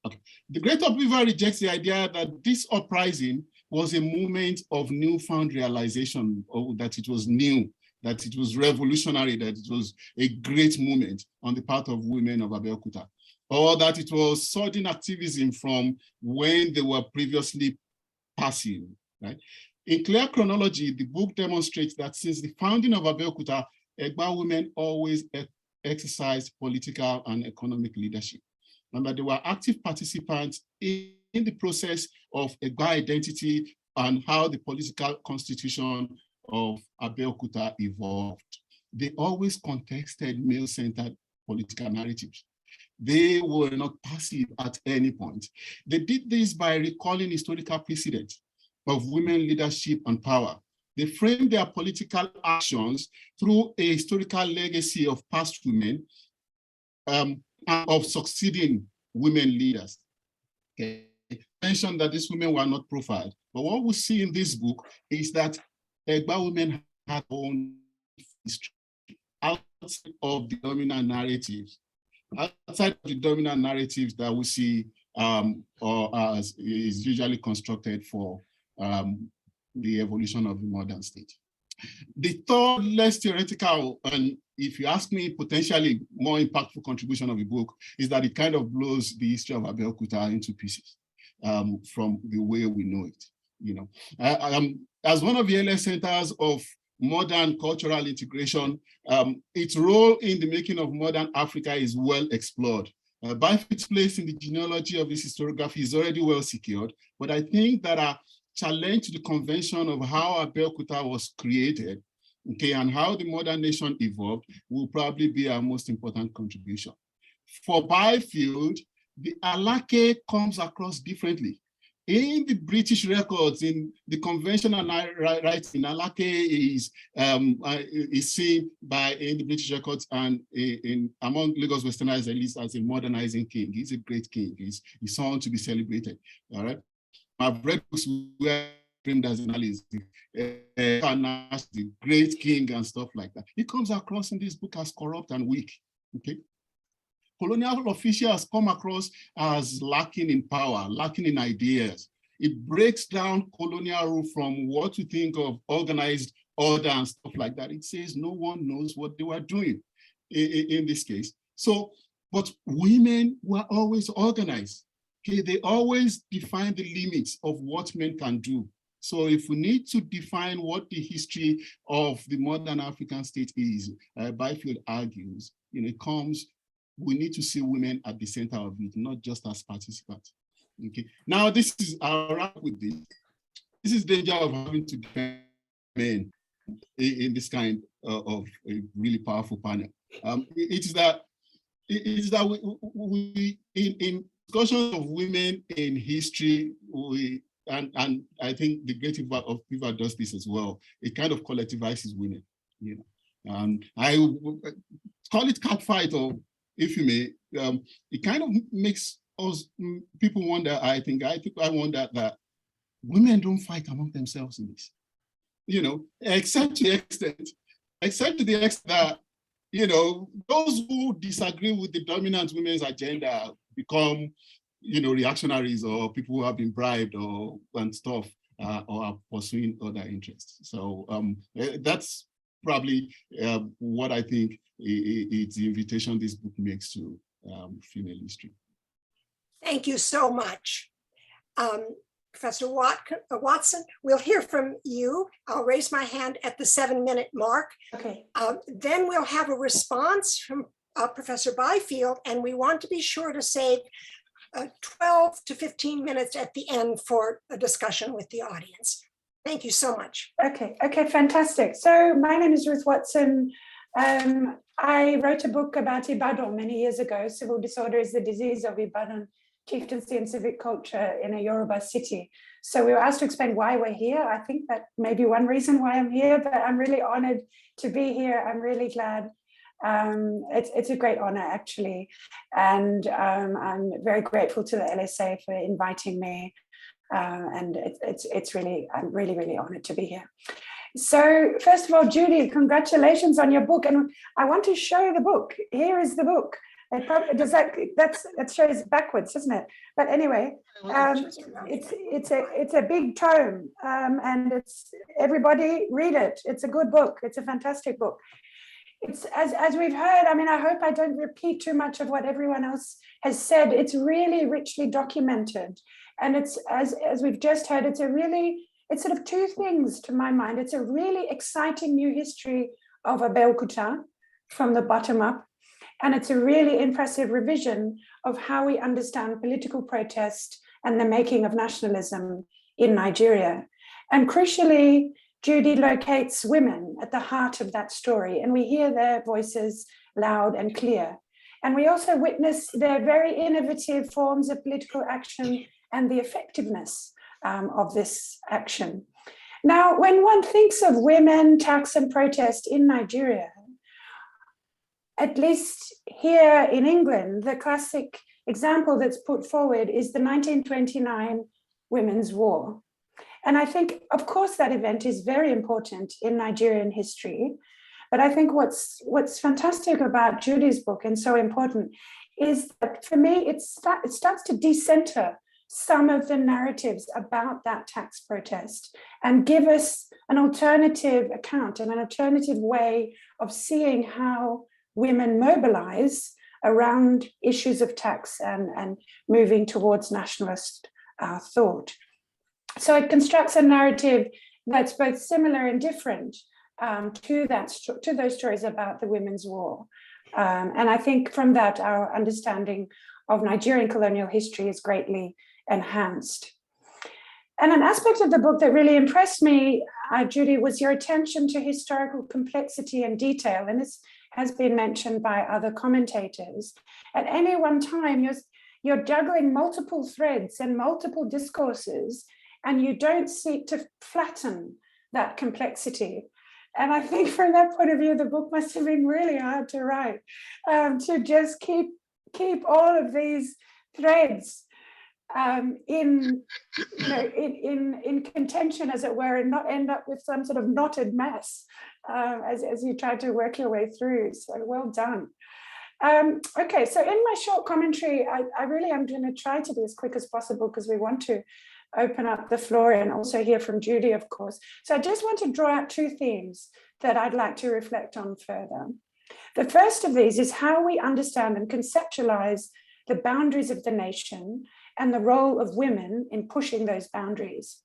Okay. The Great Upheaval rejects the idea that this uprising was a moment of newfound realization, or that it was new, that it was revolutionary, that it was a great moment on the part of women of Abeokuta, or that it was sudden activism from when they were previously passive, right? In clear chronology, the book demonstrates that since the founding of Abeokuta, Egba women always exercised political and economic leadership, and that they were active participants in the process of Egba identity and how the political constitution of Abeokuta evolved. They always contested male-centered political narratives. They were not passive at any point. They did this by recalling historical precedents of women leadership and power. They framed their political actions through a historical legacy of past women and of succeeding women leaders. Okay. I mentioned that these women were not profiled, but what we see in this book is that Egba women had their own history outside of the dominant narratives. Outside of the dominant narratives that we see or as is usually constructed for the evolution of the modern state. The third, less theoretical, and if you ask me, potentially more impactful contribution of the book is that it kind of blows the history of Abeokuta into pieces from the way we know it. You know, as one of the earliest centers of modern cultural integration, its role in the making of modern Africa is well explored. Byfield's place in the genealogy of this historiography is already well secured, but I think that a challenge to the convention of how Abeokuta was created, okay, and how the modern nation evolved will probably be our most important contribution. For Byfield, the Alake comes across differently. In the British records, in the conventional writing, Alake is seen in the British records and among Lagos Westerners, at least, as a modernizing king. He's a great king. He's someone to be celebrated. All right. I've read books where framed as an analyst, the great king and stuff like that. He comes across in this book as corrupt and weak. Okay. Colonial officials come across as lacking in power, lacking in ideas. It breaks down colonial rule from what you think of organized order and stuff like that. It says no one knows what they were doing in this case. So, but women were always organized. Okay, they always define the limits of what men can do. So if we need to define what the history of the modern African state is, Byfield argues, you know, it comes, we need to see women at the center of it, not just as participants. Okay. Now I'll wrap with this. This is the danger of having to defend men. in this kind of a really powerful panel. It is that we in discussions of women in history, and I think the Great Upheaval does this as well. It kind of collectivizes women, you know. And I call it catfight, or if you may, it kind of makes us people wonder. I wonder that women don't fight among themselves in this, you know, except to the extent that, you know, those who disagree with the dominant women's agenda become, you know, reactionaries or people who have been bribed and stuff, or are pursuing other interests. So that's probably what I think it's the invitation this book makes to female history. Thank you so much. Professor Watson, we'll hear from you. I'll raise my hand at the 7-minute mark. Okay. Then we'll have a response from Professor Byfield, and we want to be sure to save 12 to 15 minutes at the end for a discussion with the audience. Thank you so much. Okay, fantastic. So my name is Ruth Watson. I wrote a book about Ibadan many years ago. Civil disorder is the disease of Ibadan chieftaincy and civic culture in a Yoruba city. So we were asked to explain why we're here. I think that may be one reason why I'm here, but I'm really honored to be here. I'm really glad. It's a great honor, actually. And I'm very grateful to the LSA for inviting me. And I'm really honored to be here. So first of all, Judy, congratulations on your book. And I want to show you the book. Here is the book. It probably does that shows backwards, doesn't it? But anyway, it's a big tome, and it's everybody read it. It's a good book. It's a fantastic book. It's as we've heard. I mean, I hope I don't repeat too much of what everyone else has said. It's really richly documented, and it's as we've just heard. It's sort of two things to my mind. It's a really exciting new history of Abeokuta from the bottom up. And it's a really impressive revision of how we understand political protest and the making of nationalism in Nigeria. And crucially, Judy locates women at the heart of that story, and we hear their voices loud and clear. And we also witness their very innovative forms of political action and the effectiveness of this action. Now, when one thinks of women, tax, and protest in Nigeria, at least here in England, the classic example that's put forward is the 1929 Women's War. And I think, of course, that event is very important in Nigerian history. But I think what's fantastic about Judy's book and so important is that for me, it starts to decenter some of the narratives about that tax protest and give us an alternative account and an alternative way of seeing how women mobilize around issues of tax and moving towards nationalist thought. So it constructs a narrative that's both similar and different to those stories about the Women's War. And I think from that, our understanding of Nigerian colonial history is greatly enhanced. And an aspect of the book that really impressed me, Judy, was your attention to historical complexity and detail. And this has been mentioned by other commentators. At any one time, you're juggling multiple threads and multiple discourses, and you don't seek to flatten that complexity. And I think from that point of view, the book must have been really hard to write, to just keep all of these threads in contention, as it were, and not end up with some sort of knotted mess as you try to work your way through. So well done. Okay, so in my short commentary, I really am going to try to be as quick as possible because we want to open up the floor and also hear from Judy, of course. So I just want to draw out two themes that I'd like to reflect on further. The first of these is how we understand and conceptualize the boundaries of the nation and the role of women in pushing those boundaries.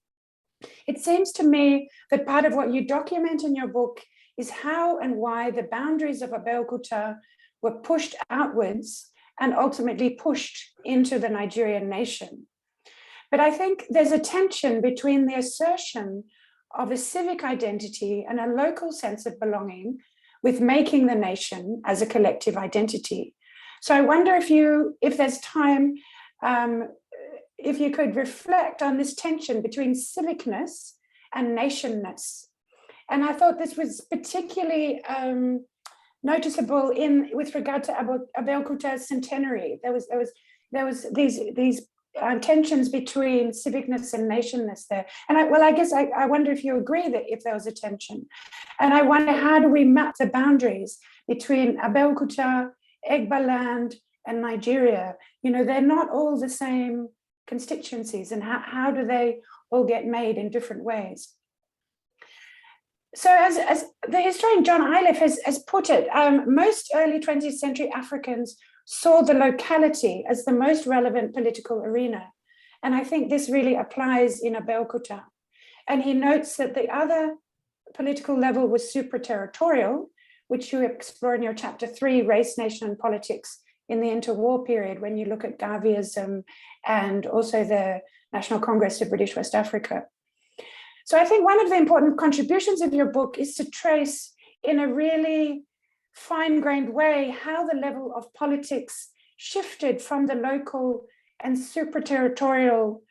It seems to me that part of what you document in your book is how and why the boundaries of Abeokuta were pushed outwards and ultimately pushed into the Nigerian nation. But I think there's a tension between the assertion of a civic identity and a local sense of belonging with making the nation as a collective identity. So I wonder if there's time, if you could reflect on this tension between civicness and nationness. And I thought this was particularly noticeable with regard to Abeokuta's centenary. There was these tensions between civicness and nationness there. And I guess I wonder if you agree that if there was a tension. And I wonder, how do we map the boundaries between Abeokuta, Egbaland, and Nigeria? You know, they're not all the same constituencies, and how do they all get made in different ways? So as the historian John Iliff has put it, most early 20th century Africans saw the locality as the most relevant political arena. And I think this really applies in Abeokuta. And he notes that the other political level was supra-territorial, which you explore in your chapter 3, Race, Nation and Politics in the interwar period, when you look at Garveyism and also the National Congress of British West Africa. So I think one of the important contributions of your book is to trace in a really fine-grained way how the level of politics shifted from the local and super-territorial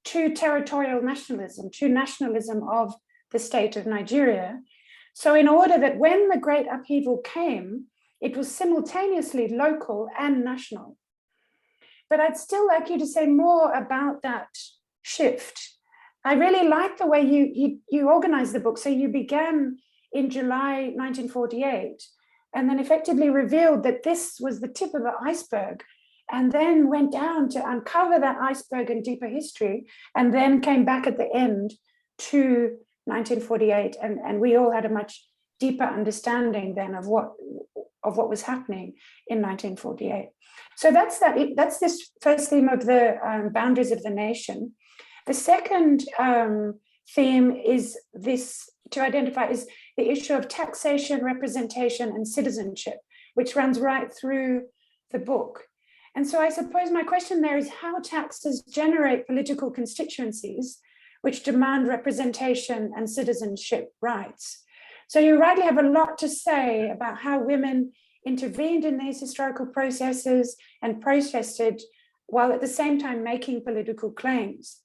to territorial nationalism, to nationalism of the state of Nigeria. So in order that when the great upheaval came, it was simultaneously local and national. But I'd still like you to say more about that shift. I really like the way you organized the book. So you began in July 1948 and then effectively revealed that this was the tip of the iceberg, and then went down to uncover that iceberg and deeper history, and then came back at the end to 1948. And we all had a much deeper understanding then of what was happening in 1948. So that's this first theme of the boundaries of the nation. The second theme is this, to identify, is the issue of taxation, representation, and citizenship, which runs right through the book. And so I suppose my question there is how taxes generate political constituencies which demand representation and citizenship rights. So you rightly have a lot to say about how women intervened in these historical processes and protested while at the same time making political claims.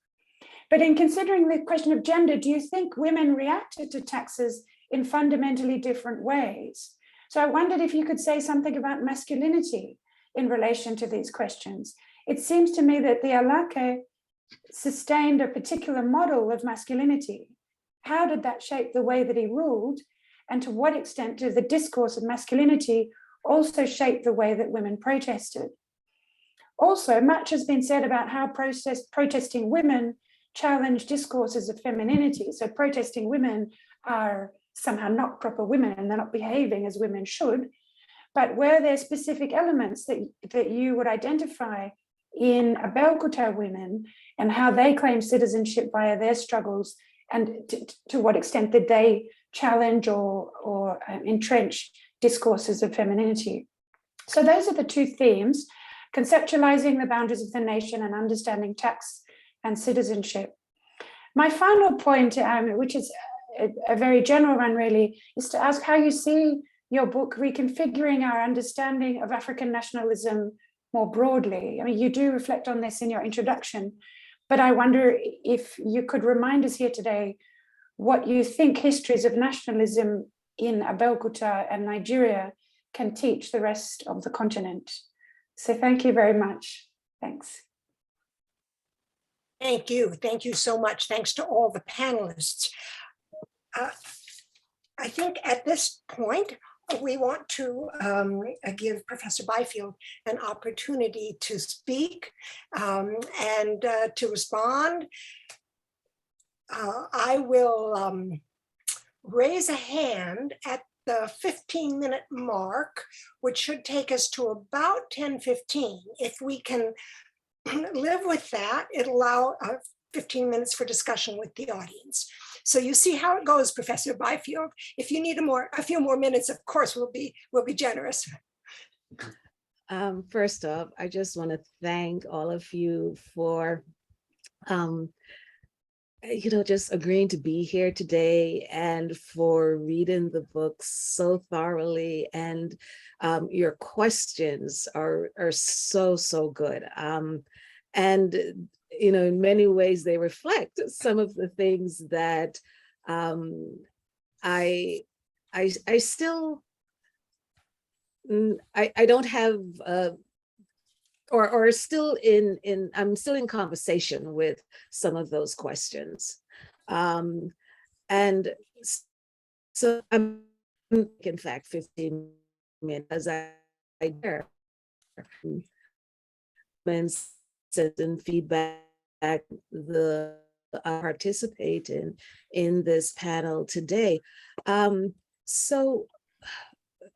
But in considering the question of gender, do you think women reacted to taxes in fundamentally different ways? So I wondered if you could say something about masculinity in relation to these questions. It seems to me that the Alake sustained a particular model of masculinity. How did that shape the way that he ruled? And to what extent did the discourse of masculinity also shape the way that women protested? Also, much has been said about how protesting women challenge discourses of femininity. So protesting women are somehow not proper women and they're not behaving as women should. But were there specific elements that you would identify in Abeokuta women and how they claim citizenship via their struggles, and to what extent did they challenge or entrench discourses of femininity? So those are the two themes: conceptualizing the boundaries of the nation and understanding tax and citizenship. My final point, which is a very general one really, is to ask how you see your book reconfiguring our understanding of African nationalism more broadly. I mean, you do reflect on this in your introduction, but I wonder if you could remind us here today what you think histories of nationalism in Abeokuta and Nigeria can teach the rest of the continent. So thank you very much. Thanks. Thank you. Thank you so much. Thanks to all the panelists. I think at this point, we want to give Professor Byfield an opportunity to speak and to respond. I will raise a hand at the 15-minute mark, which should take us to about 10:15. If we can live with that, it'll allow 15 minutes for discussion with the audience. So you see how it goes, Professor Byfield. If you need a few more minutes, of course, we'll be generous. First off, I just want to thank all of you for just agreeing to be here today and for reading the books so thoroughly. And your questions are so good. And in many ways they reflect some of the things that I still I don't have or still I'm still in conversation with some of those questions. And so I'm in fact 15 minutes as I hear and feedback the participate in this panel today. So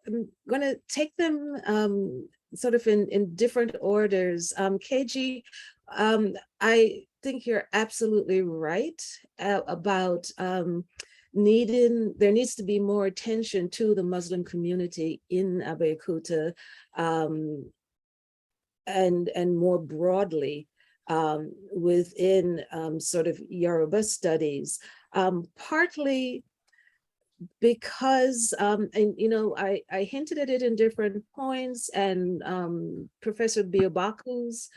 I'm going to take them sort of in different orders. KG, I think you're absolutely right about there needs to be more attention to the Muslim community in Abeokuta and more broadly within sort of Yoruba studies, partly because, and I hinted at it in different points, and Professor Biobaku's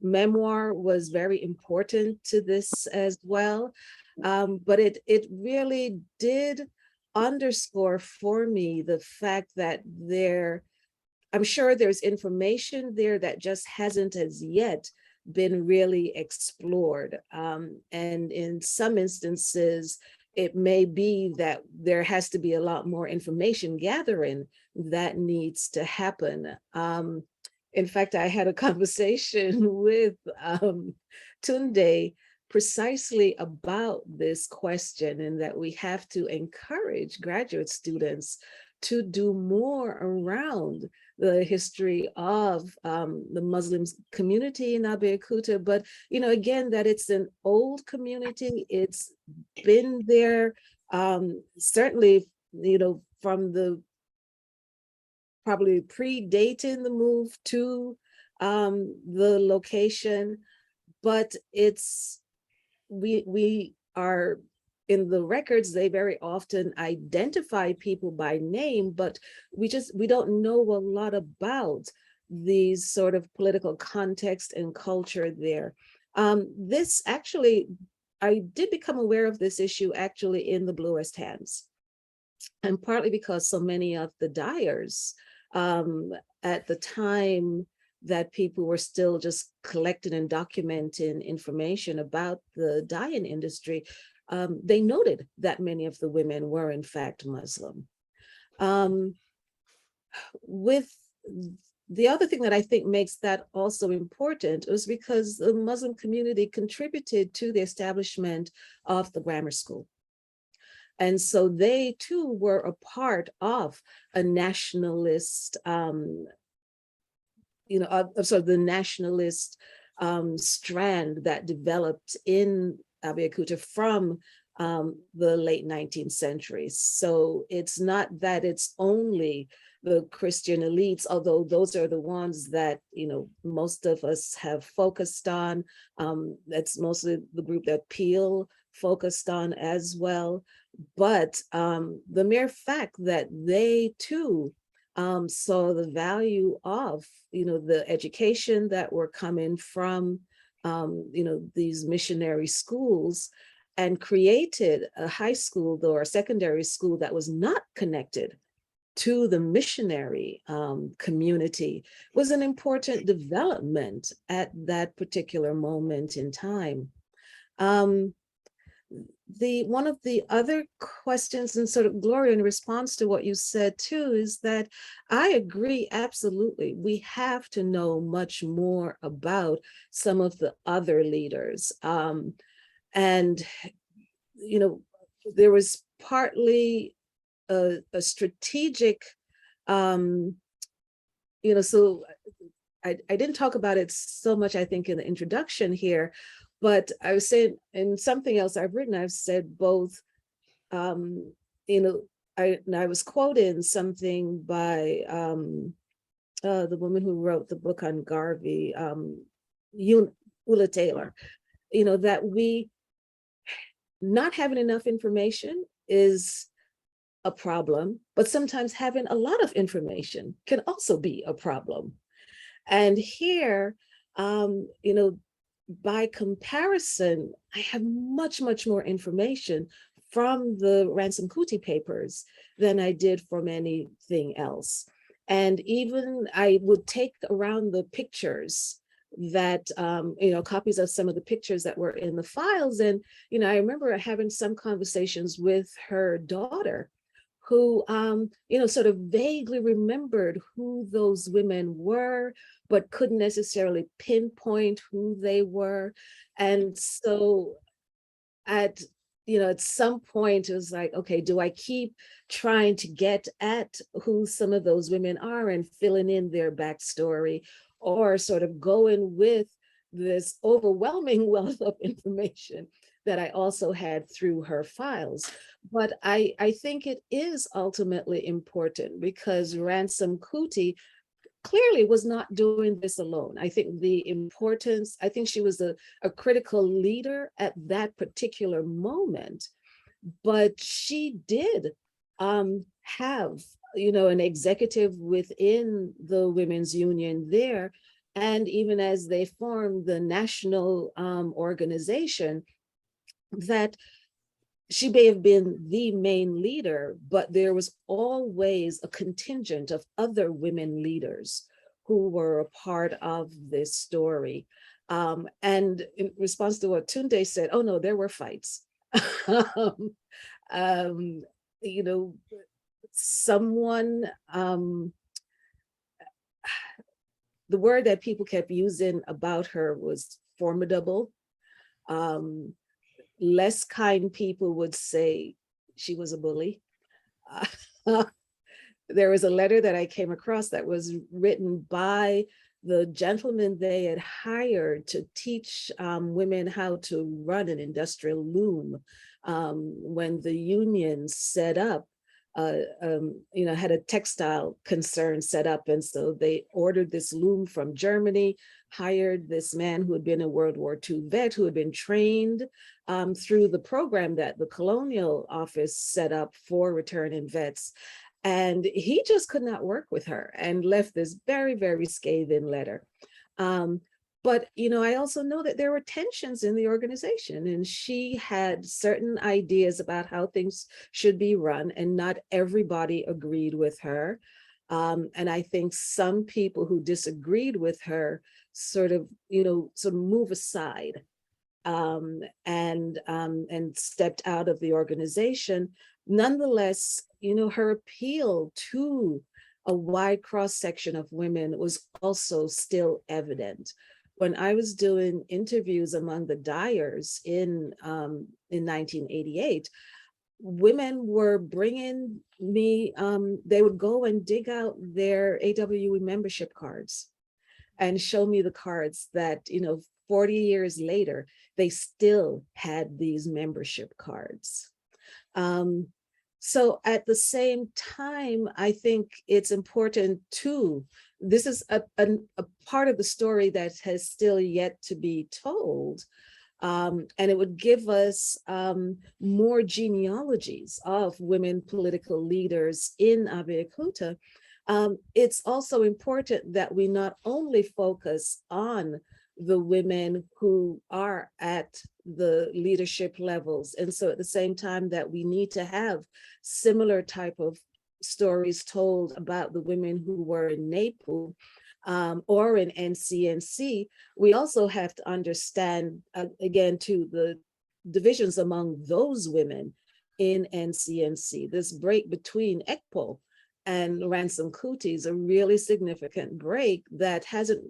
memoir was very important to this as well. But it really did underscore for me the fact that I'm sure there's information there that just hasn't as yet been really explored. And in some instances, it may be that there has to be a lot more information gathering that needs to happen. In fact, I had a conversation with Tunde precisely about this question, and that we have to encourage graduate students to do more around the history of the Muslim community in Abeokuta, but again, that it's an old community. It's been there certainly, from the probably predating the move to the location, but we are in the records, they very often identify people by name, but we don't know a lot about these sort of political context and culture there. This actually, I did become aware of this issue actually in the Bluest Hands, and partly because so many of the dyers at the time that people were still just collecting and documenting information about the dyeing industry, they noted that many of the women were in fact Muslim. With the other thing that I think makes that also important was because the Muslim community contributed to the establishment of the grammar school. And so they too were a part of a nationalist, the nationalist strand that developed in Abeokuta from the late 19th century. So it's not that it's only the Christian elites, although those are the ones that most of us have focused on. That's mostly the group that Peel focused on as well. But the mere fact that they too saw the value of the education that were coming from these missionary schools, and created a high school or a secondary school that was not connected to the missionary community, was an important development at that particular moment in time. One of the other questions, and sort of Gloria, in response to what you said too, is that I agree absolutely. We have to know much more about some of the other leaders. And, there was partly a strategic, so I didn't talk about it so much, I think, in the introduction here, but I was saying in something else I've written, I've said both, I was quoting something by the woman who wrote the book on Garvey, Ula Taylor. that we not having enough information is a problem, but sometimes having a lot of information can also be a problem. And here, by comparison, I have much, much more information from the Ransom Kuti papers than I did from anything else. And even I would take around the pictures that, copies of some of the pictures that were in the files. And, I remember having some conversations with her daughter who, sort of vaguely remembered who those women were, but couldn't necessarily pinpoint who they were. And so at some point it was like, okay, do I keep trying to get at who some of those women are and filling in their backstory, or sort of going with this overwhelming wealth of information that I also had through her files? But I think it is ultimately important because Ransom Kuti clearly was not doing this alone. I think she was a critical leader at that particular moment, but she did have, an executive within the Women's Union there. And even as they formed the national organization, that she may have been the main leader, but there was always a contingent of other women leaders who were a part of this story. And in response to what Tunde said, oh no, there were fights. Someone, the word that people kept using about her was formidable. Less kind people would say she was a bully. There was a letter that I came across that was written by the gentleman they had hired to teach women how to run an industrial loom when the union set up, had a textile concern set up. And so they ordered this loom from Germany, hired this man who had been a World War II vet, who had been trained through the program that the Colonial Office set up for returning vets. And he just could not work with her and left this very, very scathing letter. But, I also know that there were tensions in the organization, and she had certain ideas about how things should be run, and not everybody agreed with her. And I think some people who disagreed with her sort of move aside and stepped out of the organization. Nonetheless, her appeal to a wide cross-section of women was also still evident. When I was doing interviews among the dyers in 1988, women were bringing me, they would go and dig out their AWE membership cards and show me the cards that, 40 years later, they still had these membership cards. So at the same time, I think it's important too, this is a part of the story that has still yet to be told. And it would give us more genealogies of women political leaders in Abeokuta. It's also important that we not only focus on the women who are at the leadership levels. And so at the same time that we need to have similar type of stories told about the women who were in NAPU or in NCNC, we also have to understand, again, to the divisions among those women in NCNC. This break between ECPO and Ransom Kuti is a really significant break that hasn't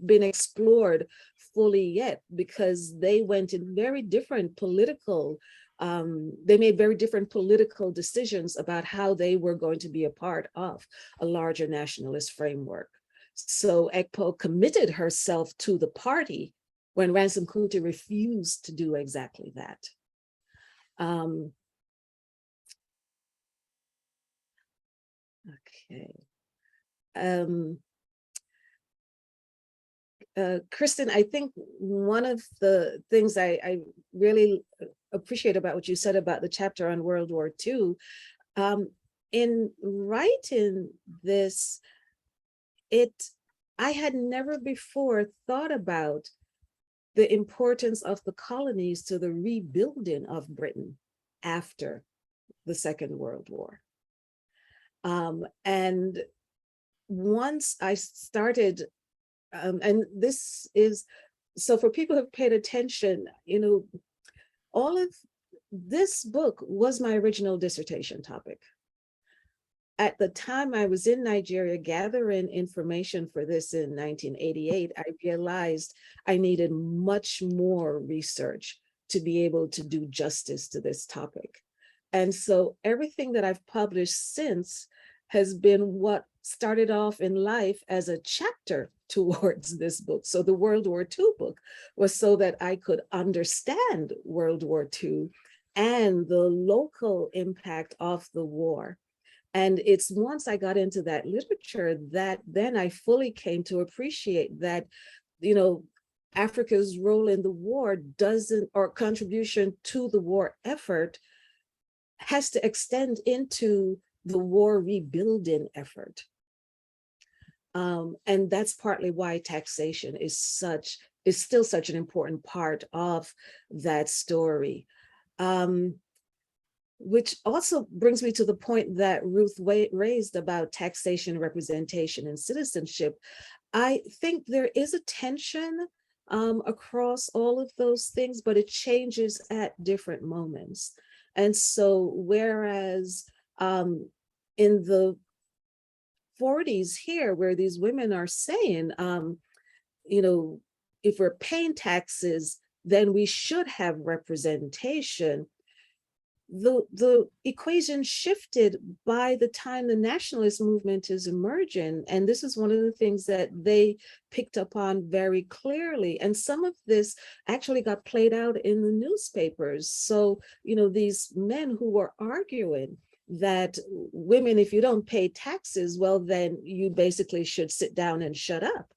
been explored fully yet, because they went in very different political, they made very different political decisions about how they were going to be a part of a larger nationalist framework. So ECPO committed herself to the party when Ransom Kuti refused to do exactly that. Okay. Kristen, I think one of the things I really appreciate about what you said about the chapter on World War II, in writing this, I had never before thought about the importance of the colonies to the rebuilding of Britain after the Second World War. And once I started, and this is, so for people who've paid attention, all of this book was my original dissertation topic. At the time I was in Nigeria gathering information for this in 1988, I realized I needed much more research to be able to do justice to this topic. And so everything that I've published since has been what started off in life as a chapter towards this book. So the World War II book was so that I could understand World War II and the local impact of the war. And it's once I got into that literature that then I fully came to appreciate that, Africa's role in the war or contribution to the war effort has to extend into the war rebuilding effort. And that's partly why taxation is still such an important part of that story. Which also brings me to the point that Ruth raised about taxation, representation, and citizenship. I think there is a tension across all of those things, but it changes at different moments. And so whereas in the 40s here, where these women are saying, if we're paying taxes, then we should have representation. The equation shifted by the time the nationalist movement is emerging. And this is one of the things that they picked up on very clearly. And some of this actually got played out in the newspapers. So, these men who were arguing that women, if you don't pay taxes, well, then you basically should sit down and shut up.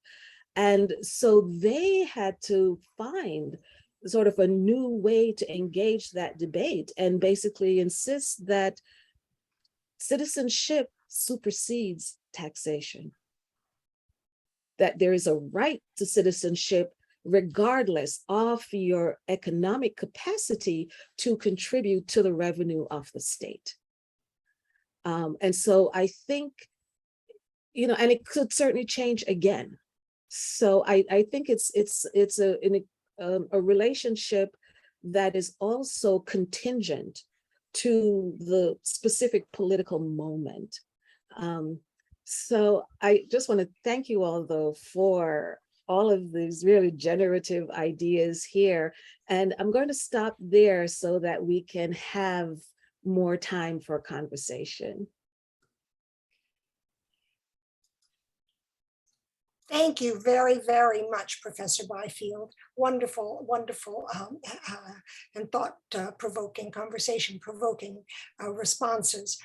And so they had to find sort of a new way to engage that debate and basically insist that citizenship supersedes taxation, that there is a right to citizenship regardless of your economic capacity to contribute to the revenue of the state. And so I think, and it could certainly change again. So I think it's a relationship that is also contingent to the specific political moment. So I just want to thank you all, though, for all of these really generative ideas here. And I'm going to stop there so that we can have more time for conversation. Thank you very, very much, Professor Byfield. Wonderful, wonderful and thought-provoking, conversation-provoking responses.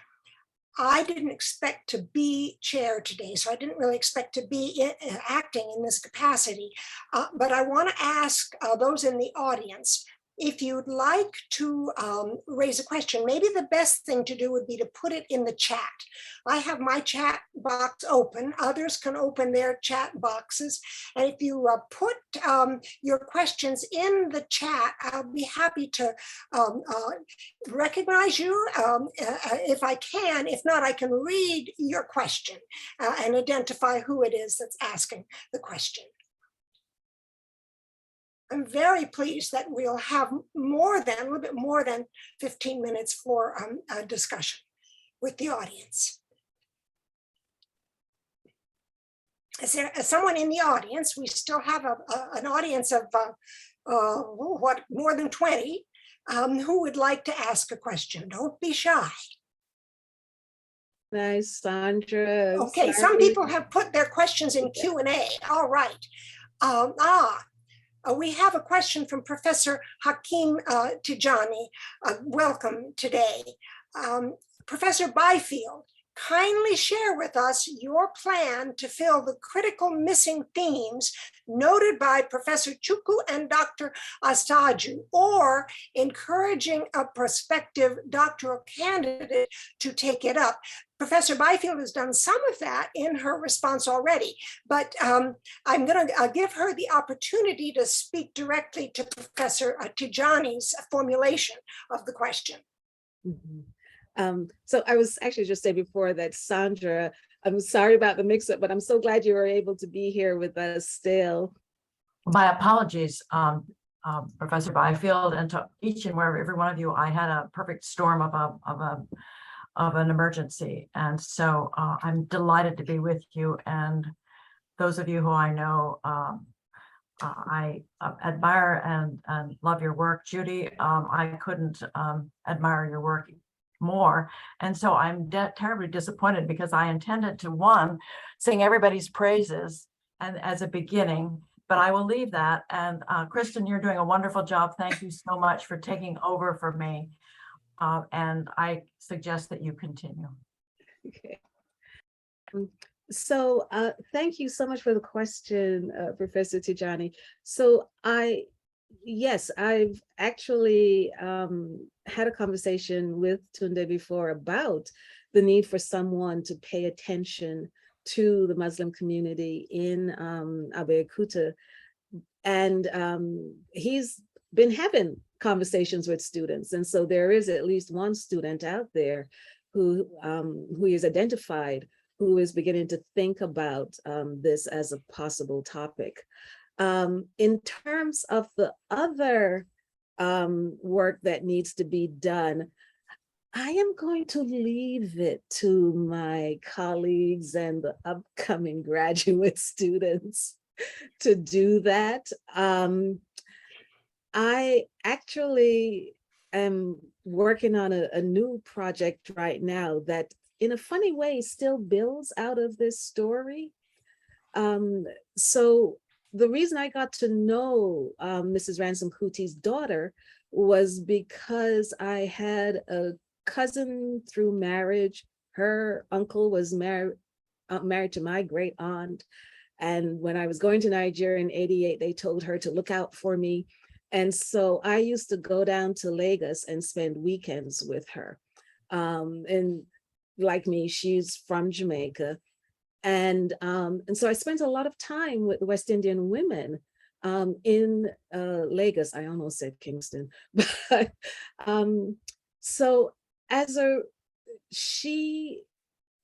I didn't expect to be chair today, so I didn't really expect to be acting in this capacity. But I want to ask those in the audience, if you'd like to raise a question, maybe the best thing to do would be to put it in the chat. I have my chat box open. Others can open their chat boxes. And if you put your questions in the chat, I'll be happy to recognize you if I can. If not, I can read your question and identify who it is that's asking the question. I'm very pleased that we'll have a little bit more than 15 minutes for a discussion with the audience. Is there someone in the audience? We still have an audience of more than 20 who would like to ask a question. Don't be shy. Nice, Sandra. Okay, some people have put their questions in Q&A. All right. We have a question from Professor Hakeem Tijani. Welcome today. Professor Byfield, kindly share with us your plan to fill the critical missing themes noted by Professor Chukwu and Dr. Astaju, or encouraging a prospective doctoral candidate to take it up. Professor Byfield has done some of that in her response already, but I'm going to give her the opportunity to speak directly to Professor Tijani's formulation of the question. So I was actually just saying before that, Sandra, I'm sorry about the mix-up, but I'm so glad you were able to be here with us still. My apologies, Professor Byfield, and to each and every one of you. I had a perfect storm of an emergency, and so I'm delighted to be with you. And those of you who I know, I admire and love your work, Judy. I couldn't admire your work more, and so I'm terribly disappointed, because I intended to sing everybody's praises and as a beginning, but I will leave that. And Kristen, you're doing a wonderful job. Thank you so much for taking over for me, and I suggest that you continue. Okay. So thank you so much for the question, Professor Tijani. So yes, I've actually had a conversation with Tunde before about the need for someone to pay attention to the Muslim community in Abeokuta. And he's been having conversations with students. And so there is at least one student out there who is identified, who is beginning to think about this as a possible topic. In terms of the other work that needs to be done, I am going to leave it to my colleagues and the upcoming graduate students to do that. I actually am working on a new project right now that, in a funny way, still builds out of this story. So the reason I got to know Mrs. Ransom Kuti's daughter was because I had a cousin through marriage. Her uncle was married to my great aunt. And when I was going to Nigeria in '88, they told her to look out for me. And so I used to go down to Lagos and spend weekends with her. And like me, she's from Jamaica. And so I spent a lot of time with West Indian women in Lagos. I almost said Kingston, but so she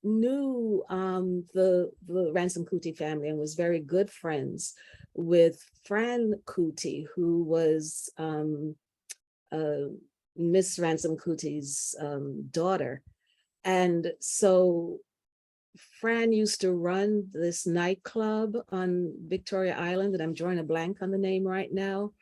knew the Ransom Kuti family and was very good friends with Fran Kuti, who was Miss Ransom Kuti's daughter. And so Fran used to run this nightclub on Victoria Island, and I'm drawing a blank on the name right now.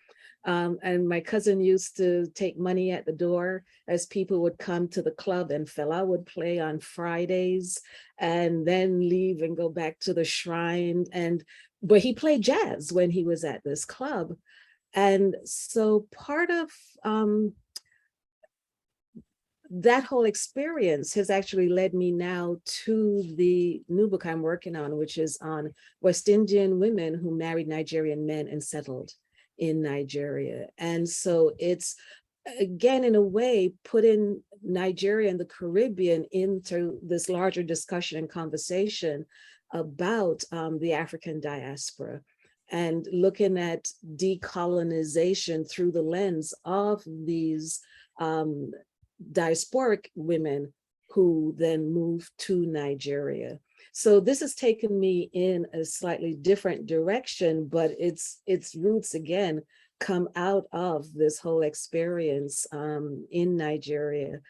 And my cousin used to take money at the door as people would come to the club, and Fela would play on Fridays and then leave and go back to the shrine. But he played jazz when he was at this club. And so part of that whole experience has actually led me now to the new book I'm working on, which is on West Indian women who married Nigerian men and settled in Nigeria. And so it's, again, in a way, putting Nigeria and the Caribbean into this larger discussion and conversation about the African diaspora, and looking at decolonization through the lens of these diasporic women who then moved to Nigeria. So this has taken me in a slightly different direction, but its roots, again, come out of this whole experience in Nigeria.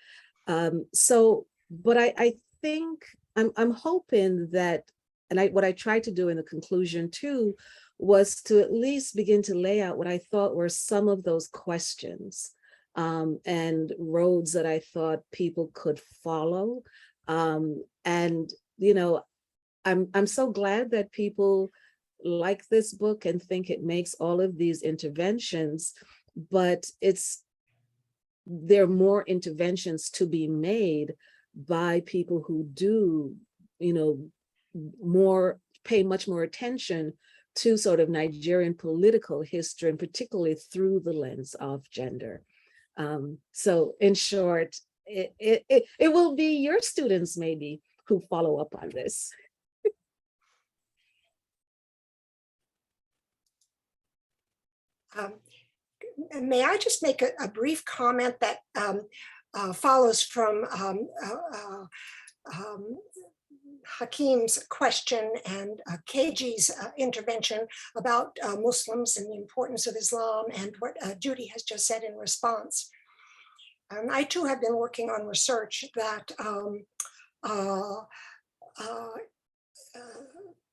But I think I'm hoping that, and what I tried to do in the conclusion too, was to at least begin to lay out what I thought were some of those questions and roads that I thought people could follow. And, you know, I'm so glad that people like this book and think it makes all of these interventions, but there are more interventions to be made. by people who do, pay much more attention to sort of Nigerian political history, and particularly through the lens of gender. So in short, it will be your students maybe who follow up on this. May I just make a brief comment that follows from Hakim's question and KG's intervention about Muslims and the importance of Islam, and what Judy has just said in response. I too have been working on research that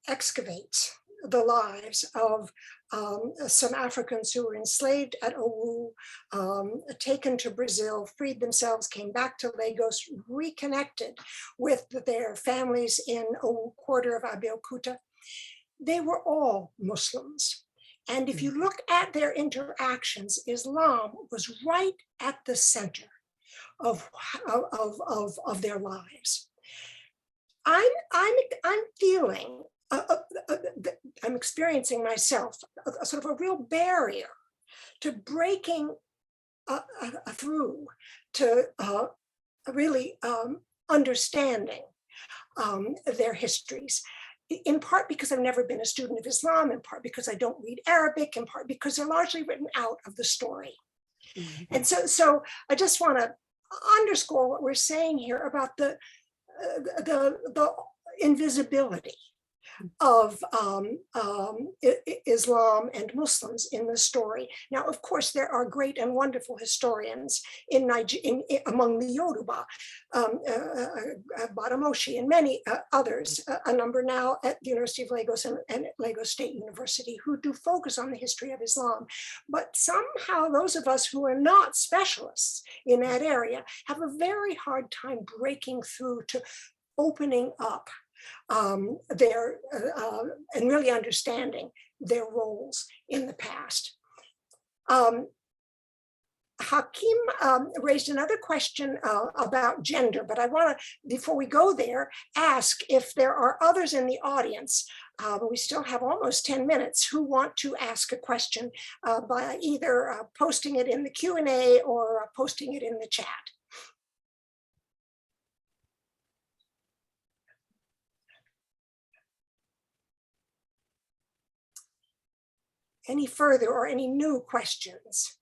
excavates the lives of some Africans who were enslaved at Owu, taken to Brazil, freed themselves, came back to Lagos, reconnected with their families in Owu quarter of Abeokuta. They were all Muslims. And if you look at their interactions, Islam was right at the center of their lives. I'm feeling, I'm experiencing myself a sort of a real barrier to breaking through to really understanding their histories, in part because I've never been a student of Islam, in part because I don't read Arabic, in part because they're largely written out of the story. Mm-hmm. And so I just want to underscore what we're saying here about the invisibility of Islam and Muslims in the story. Now, of course, there are great and wonderful historians in among the Yoruba, Badamoshi and many others, a number now at the University of Lagos and at Lagos State University, who do focus on the history of Islam. But somehow those of us who are not specialists in that area have a very hard time breaking through to opening up their and really understanding their roles in the past. Hakim raised another question about gender, but I want to, before we go there, ask if there are others in the audience, we still have almost 10 minutes, who want to ask a question by either posting it in the Q&A or posting it in the chat. Any further or any new questions?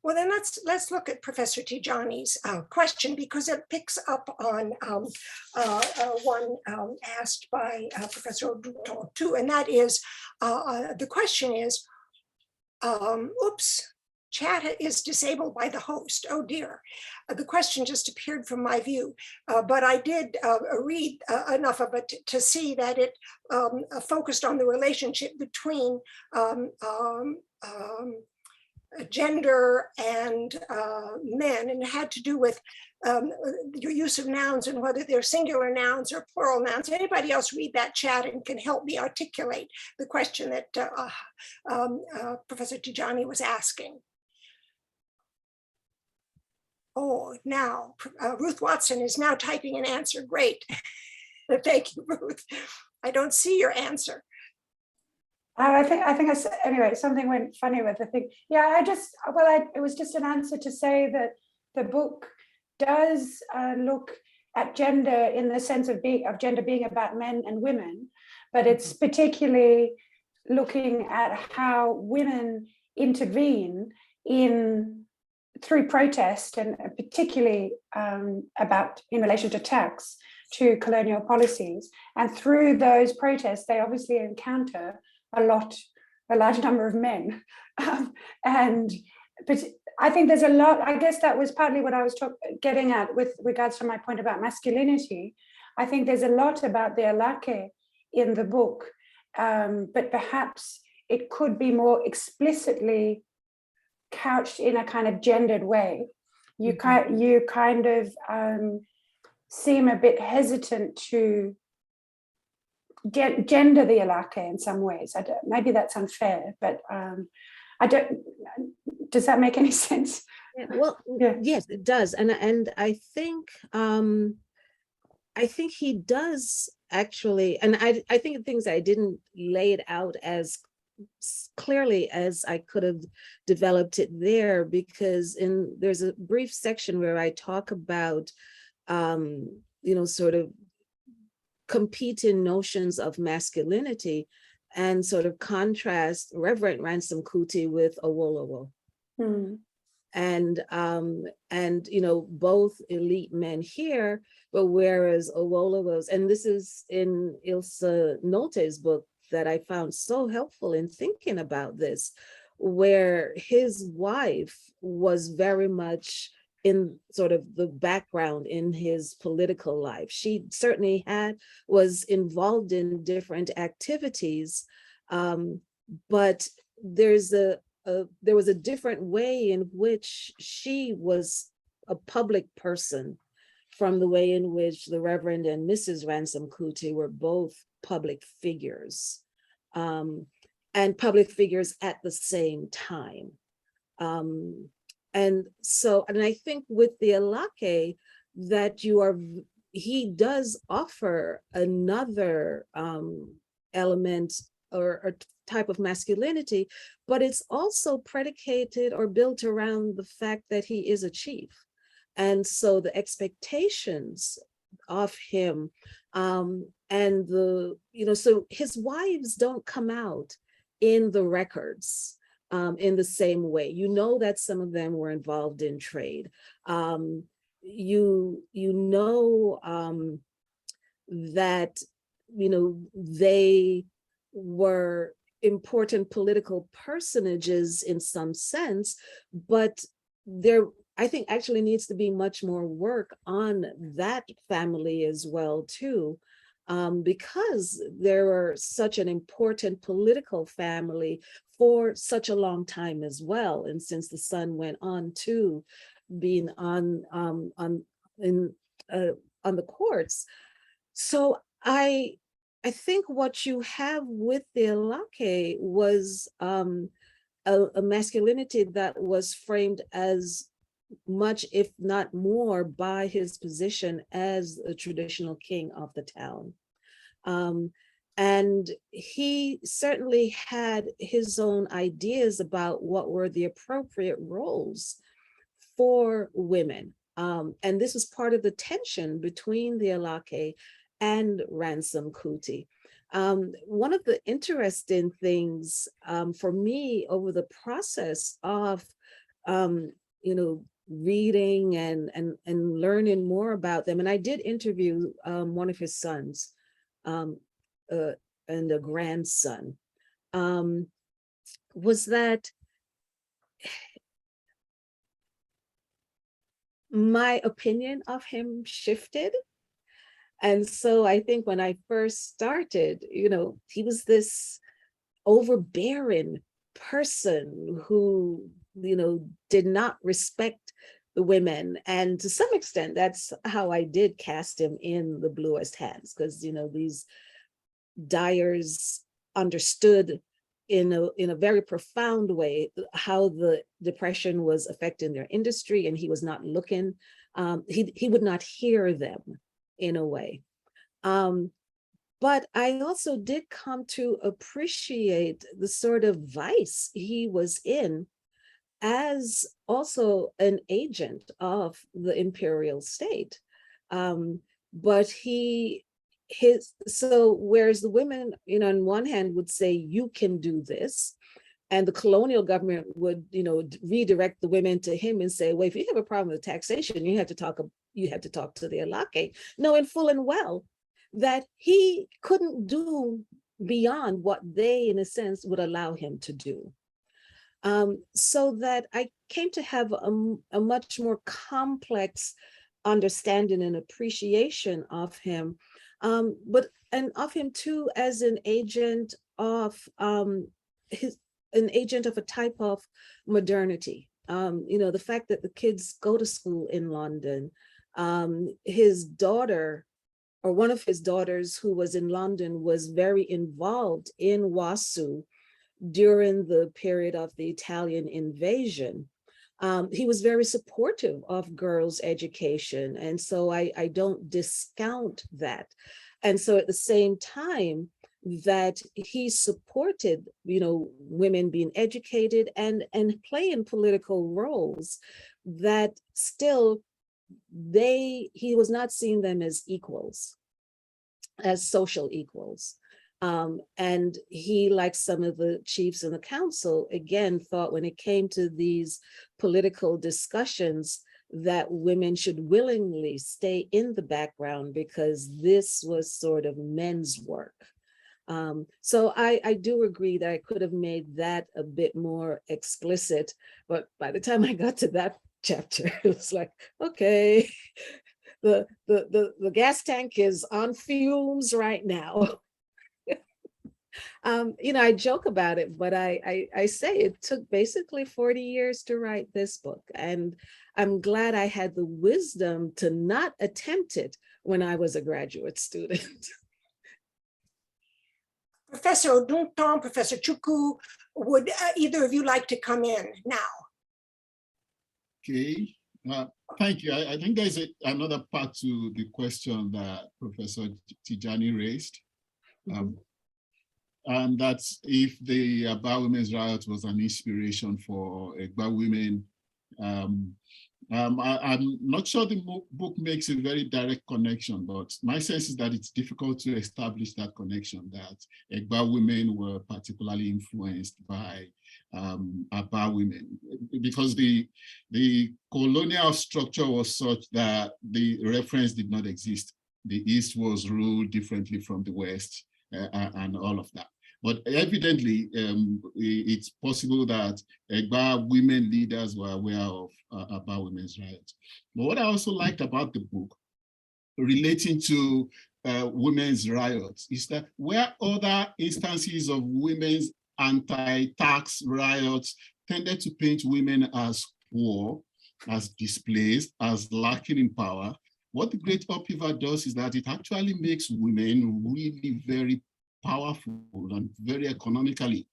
Well, then let's look at Professor Tijani's question, because it picks up on one asked by Professor Oduto too, and that is, the question is, oops, chat is disabled by the host. Oh dear. The question just appeared from my view, but I did read enough of it to see that it focused on the relationship between gender and men, and it had to do with your use of nouns and whether they're singular nouns or plural nouns. Anybody else read that chat and can help me articulate the question that Professor Tijani was asking? Oh, now Ruth Watson is now typing an answer. Great. Thank you, Ruth. I don't see your answer. I think I said, anyway, something went funny with the thing. Yeah, it was just an answer to say that the book does look at gender in the sense of gender being about men and women, but it's particularly looking at how women intervene through protest, and particularly about in relation to tax, to colonial policies. And through those protests, they obviously encounter a large number of men. But I think there's a lot, I guess that was partly what I was getting at with regards to my point about masculinity. I think there's a lot about the Alake in the book, but perhaps it could be more explicitly couched in a kind of gendered way. You kind of seem a bit hesitant to gender the Alake in some ways. Maybe that's unfair, but I don't. Does that make any sense? Yeah, well, Yeah. yes, it does. And I think he does actually, and I think the things I didn't lay it out as clearly as I could have developed it there, because there's a brief section where I talk about sort of competing notions of masculinity and sort of contrast Reverend Ransom Kuti with Awolowo. Mm. And both elite men here, but whereas Awolowo's, and this is in Ilse Nolte's book that I found so helpful in thinking about this, where his wife was very much in sort of the background in his political life. She certainly was involved in different activities, but there was a different way in which she was a public person from the way in which the Reverend and Mrs. Ransom Kuti were both public figures, and public figures at the same time. And I think with the Alake that he does offer another element or type of masculinity, but it's also predicated or built around the fact that he is a chief. And so the expectations of him and so his wives don't come out in the records in the same way. That some of them were involved in trade. That they were important political personages in some sense, but I think actually needs to be much more work on that family as well too, because they were such an important political family for such a long time as well. And since the son went on to being on the courts, so I think what you have with the Alake was a masculinity that was framed as much, if not more, by his position as a traditional king of the town. And he certainly had his own ideas about what were the appropriate roles for women. And this was part of the tension between the Alake and Ransom Kuti. One of the interesting things for me over the process of reading and learning more about them, and I did interview one of his sons and a grandson, was that my opinion of him shifted. And so I think when I first started, he was this overbearing person who, did not respect the women. And to some extent, that's how I did cast him in The Bluest Hands, because, these dyers understood in a very profound way how the Depression was affecting their industry, and he was not looking, he would not hear them in a way. But I also did come to appreciate the sort of vice he was in as also an agent of the imperial state. But so whereas the women, on one hand would say, you can do this, and the colonial government would, redirect the women to him and say, well, if you have a problem with taxation, you have to talk to the Alake, knowing full and well that he couldn't do beyond what they, in a sense, would allow him to do. So that I came to have a much more complex understanding and appreciation of him, but of him too as an agent of an agent of a type of modernity. The fact that the kids go to school in London, his daughter, or one of his daughters who was in London, was very involved in WASU during the period of the Italian invasion. He was very supportive of girls' education. And so I don't discount that. And so at the same time that he supported, women being educated and playing political roles, that still he was not seeing them as equals, as social equals. And he, like some of the chiefs in the council, again, thought when it came to these political discussions that women should willingly stay in the background because this was sort of men's work. So I do agree that I could have made that a bit more explicit, but by the time I got to that chapter, it was like, okay, the gas tank is on fumes right now. I joke about it, but I say it took basically 40 years to write this book. And I'm glad I had the wisdom to not attempt it when I was a graduate student. Professor Odunton, Professor Chukwu, would either of you like to come in now? Okay, thank you. I think there's another part to the question that Professor Tijani raised. And that's if the About Women's Riot was an inspiration for Egba women. I'm not sure the book makes a very direct connection, but my sense is that it's difficult to establish that connection, that Egba women were particularly influenced by About women, because the colonial structure was such that the reference did not exist. The East was ruled differently from the West and all of that. But evidently, it's possible that Egba women leaders were aware of About Women's Rights. But what I also liked about the book relating to women's riots is that where other instances of women's anti-tax riots tended to paint women as poor, as displaced, as lacking in power, what the Great Upheaval does is that it actually makes women really very powerful and very economically,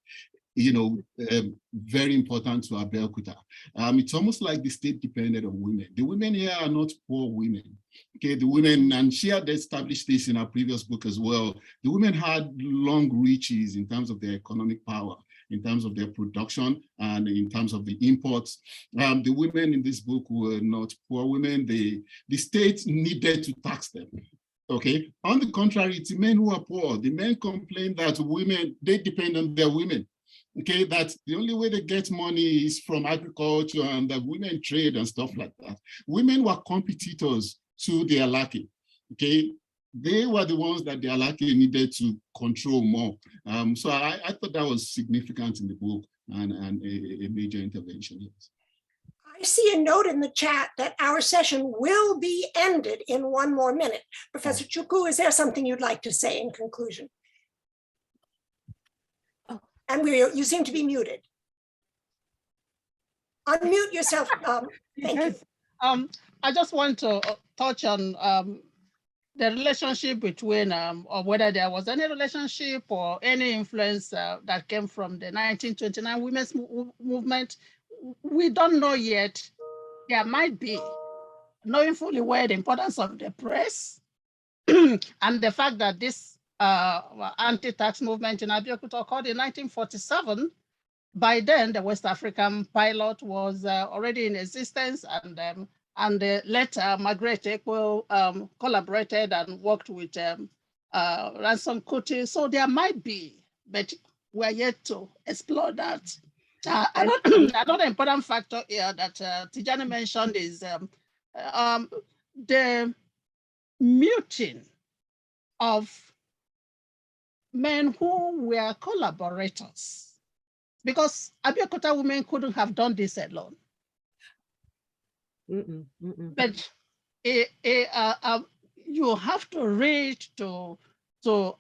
very important to Abeokuta. It's almost like the state depended on women. The women here are not poor women. Okay, the women, and she had established this in her previous book as well, the women had long reaches in terms of their economic power, in terms of their production, and in terms of the imports. The women in this book were not poor women. The state needed to tax them. Okay, on the contrary, it's the men who are poor. The men complain that women, they depend on their women. Okay, that the only way they get money is from agriculture and that women trade and stuff like that. Women were competitors to the Alaki. Okay, they were the ones that the Alaki needed to control more. So I thought that was significant in the book and a major intervention. Yes. I see a note in the chat that our session will be ended in 1 more minute. Professor Chukwu, is there something you'd like to say in conclusion? Oh. And you seem to be muted. Unmute yourself. Thank you. I just want to touch on the relationship between, or whether there was any relationship or any influence that came from the 1929 women's movement. We don't know yet. There might be, knowing fully well the importance of the press and the fact that this anti-tax movement in Abeokuta occurred in 1947. By then, the West African pilot was already in existence, and later Margaret Ekpo collaborated and worked with Ransom Kuti. So there might be, but we're yet to explore that. Another important factor here that Tijani mentioned is the muting of men who were collaborators, because Abeokuta women couldn't have done this alone. But you have to read to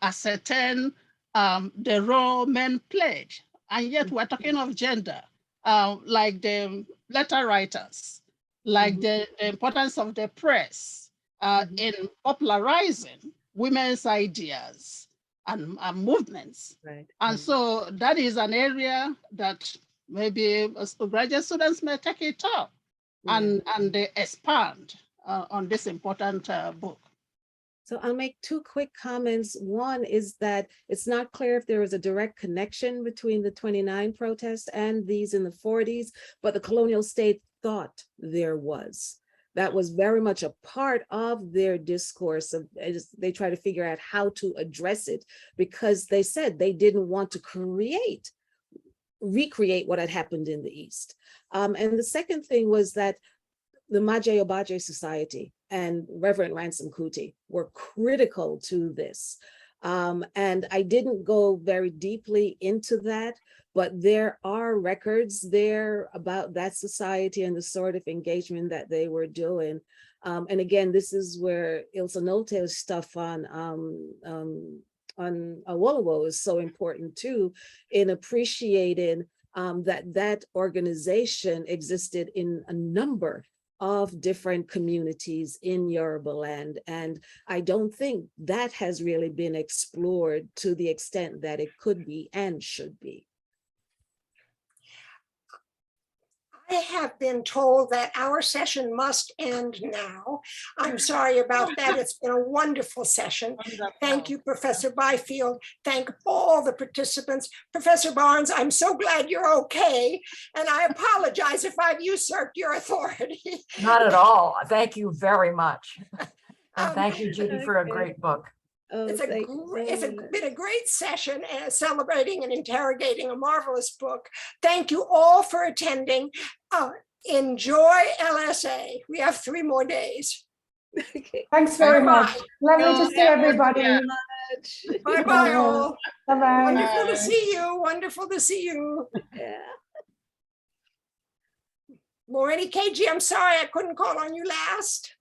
ascertain the role men played. And yet we're talking of gender, like the letter writers, like the importance of the press in popularizing women's ideas and movements. Right. And so that is an area that maybe graduate students may take it up and they expand on this important book. So I'll make two quick comments. One is that it's not clear if there was a direct connection between the 29 protests and these in the 40s, but the colonial state thought there was. That was very much a part of their discourse. They try to figure out how to address it because they said they didn't want to recreate what had happened in the East. And the second thing was that the Maje Obaje Society and Reverend Ransom Kuti were critical to this. And I didn't go very deeply into that, but there are records there about that society and the sort of engagement that they were doing. And again, this is where Ilse Nolte's stuff on Awolowo is so important too, in appreciating that organization existed in a number of different communities in Yoruba land. And I don't think that has really been explored to the extent that it could be and should be. I have been told that our session must end now. I'm sorry about that. It's been a wonderful session. Thank you, Professor Byfield. Thank all the participants. Professor Barnes, I'm so glad you're okay. And I apologize if I've usurped your authority. Not at all. Thank you very much. And thank you, Judy, for a great book. Oh, It's been a great session celebrating and interrogating a marvelous book. Thank you all for attending. Enjoy LSA. We have 3 more days. Thanks very much. Lovely to see everybody. Bye-bye all. Bye-bye. Wonderful to see you. Wonderful to see you. Yeah. Maureen KG, I'm sorry I couldn't call on you last.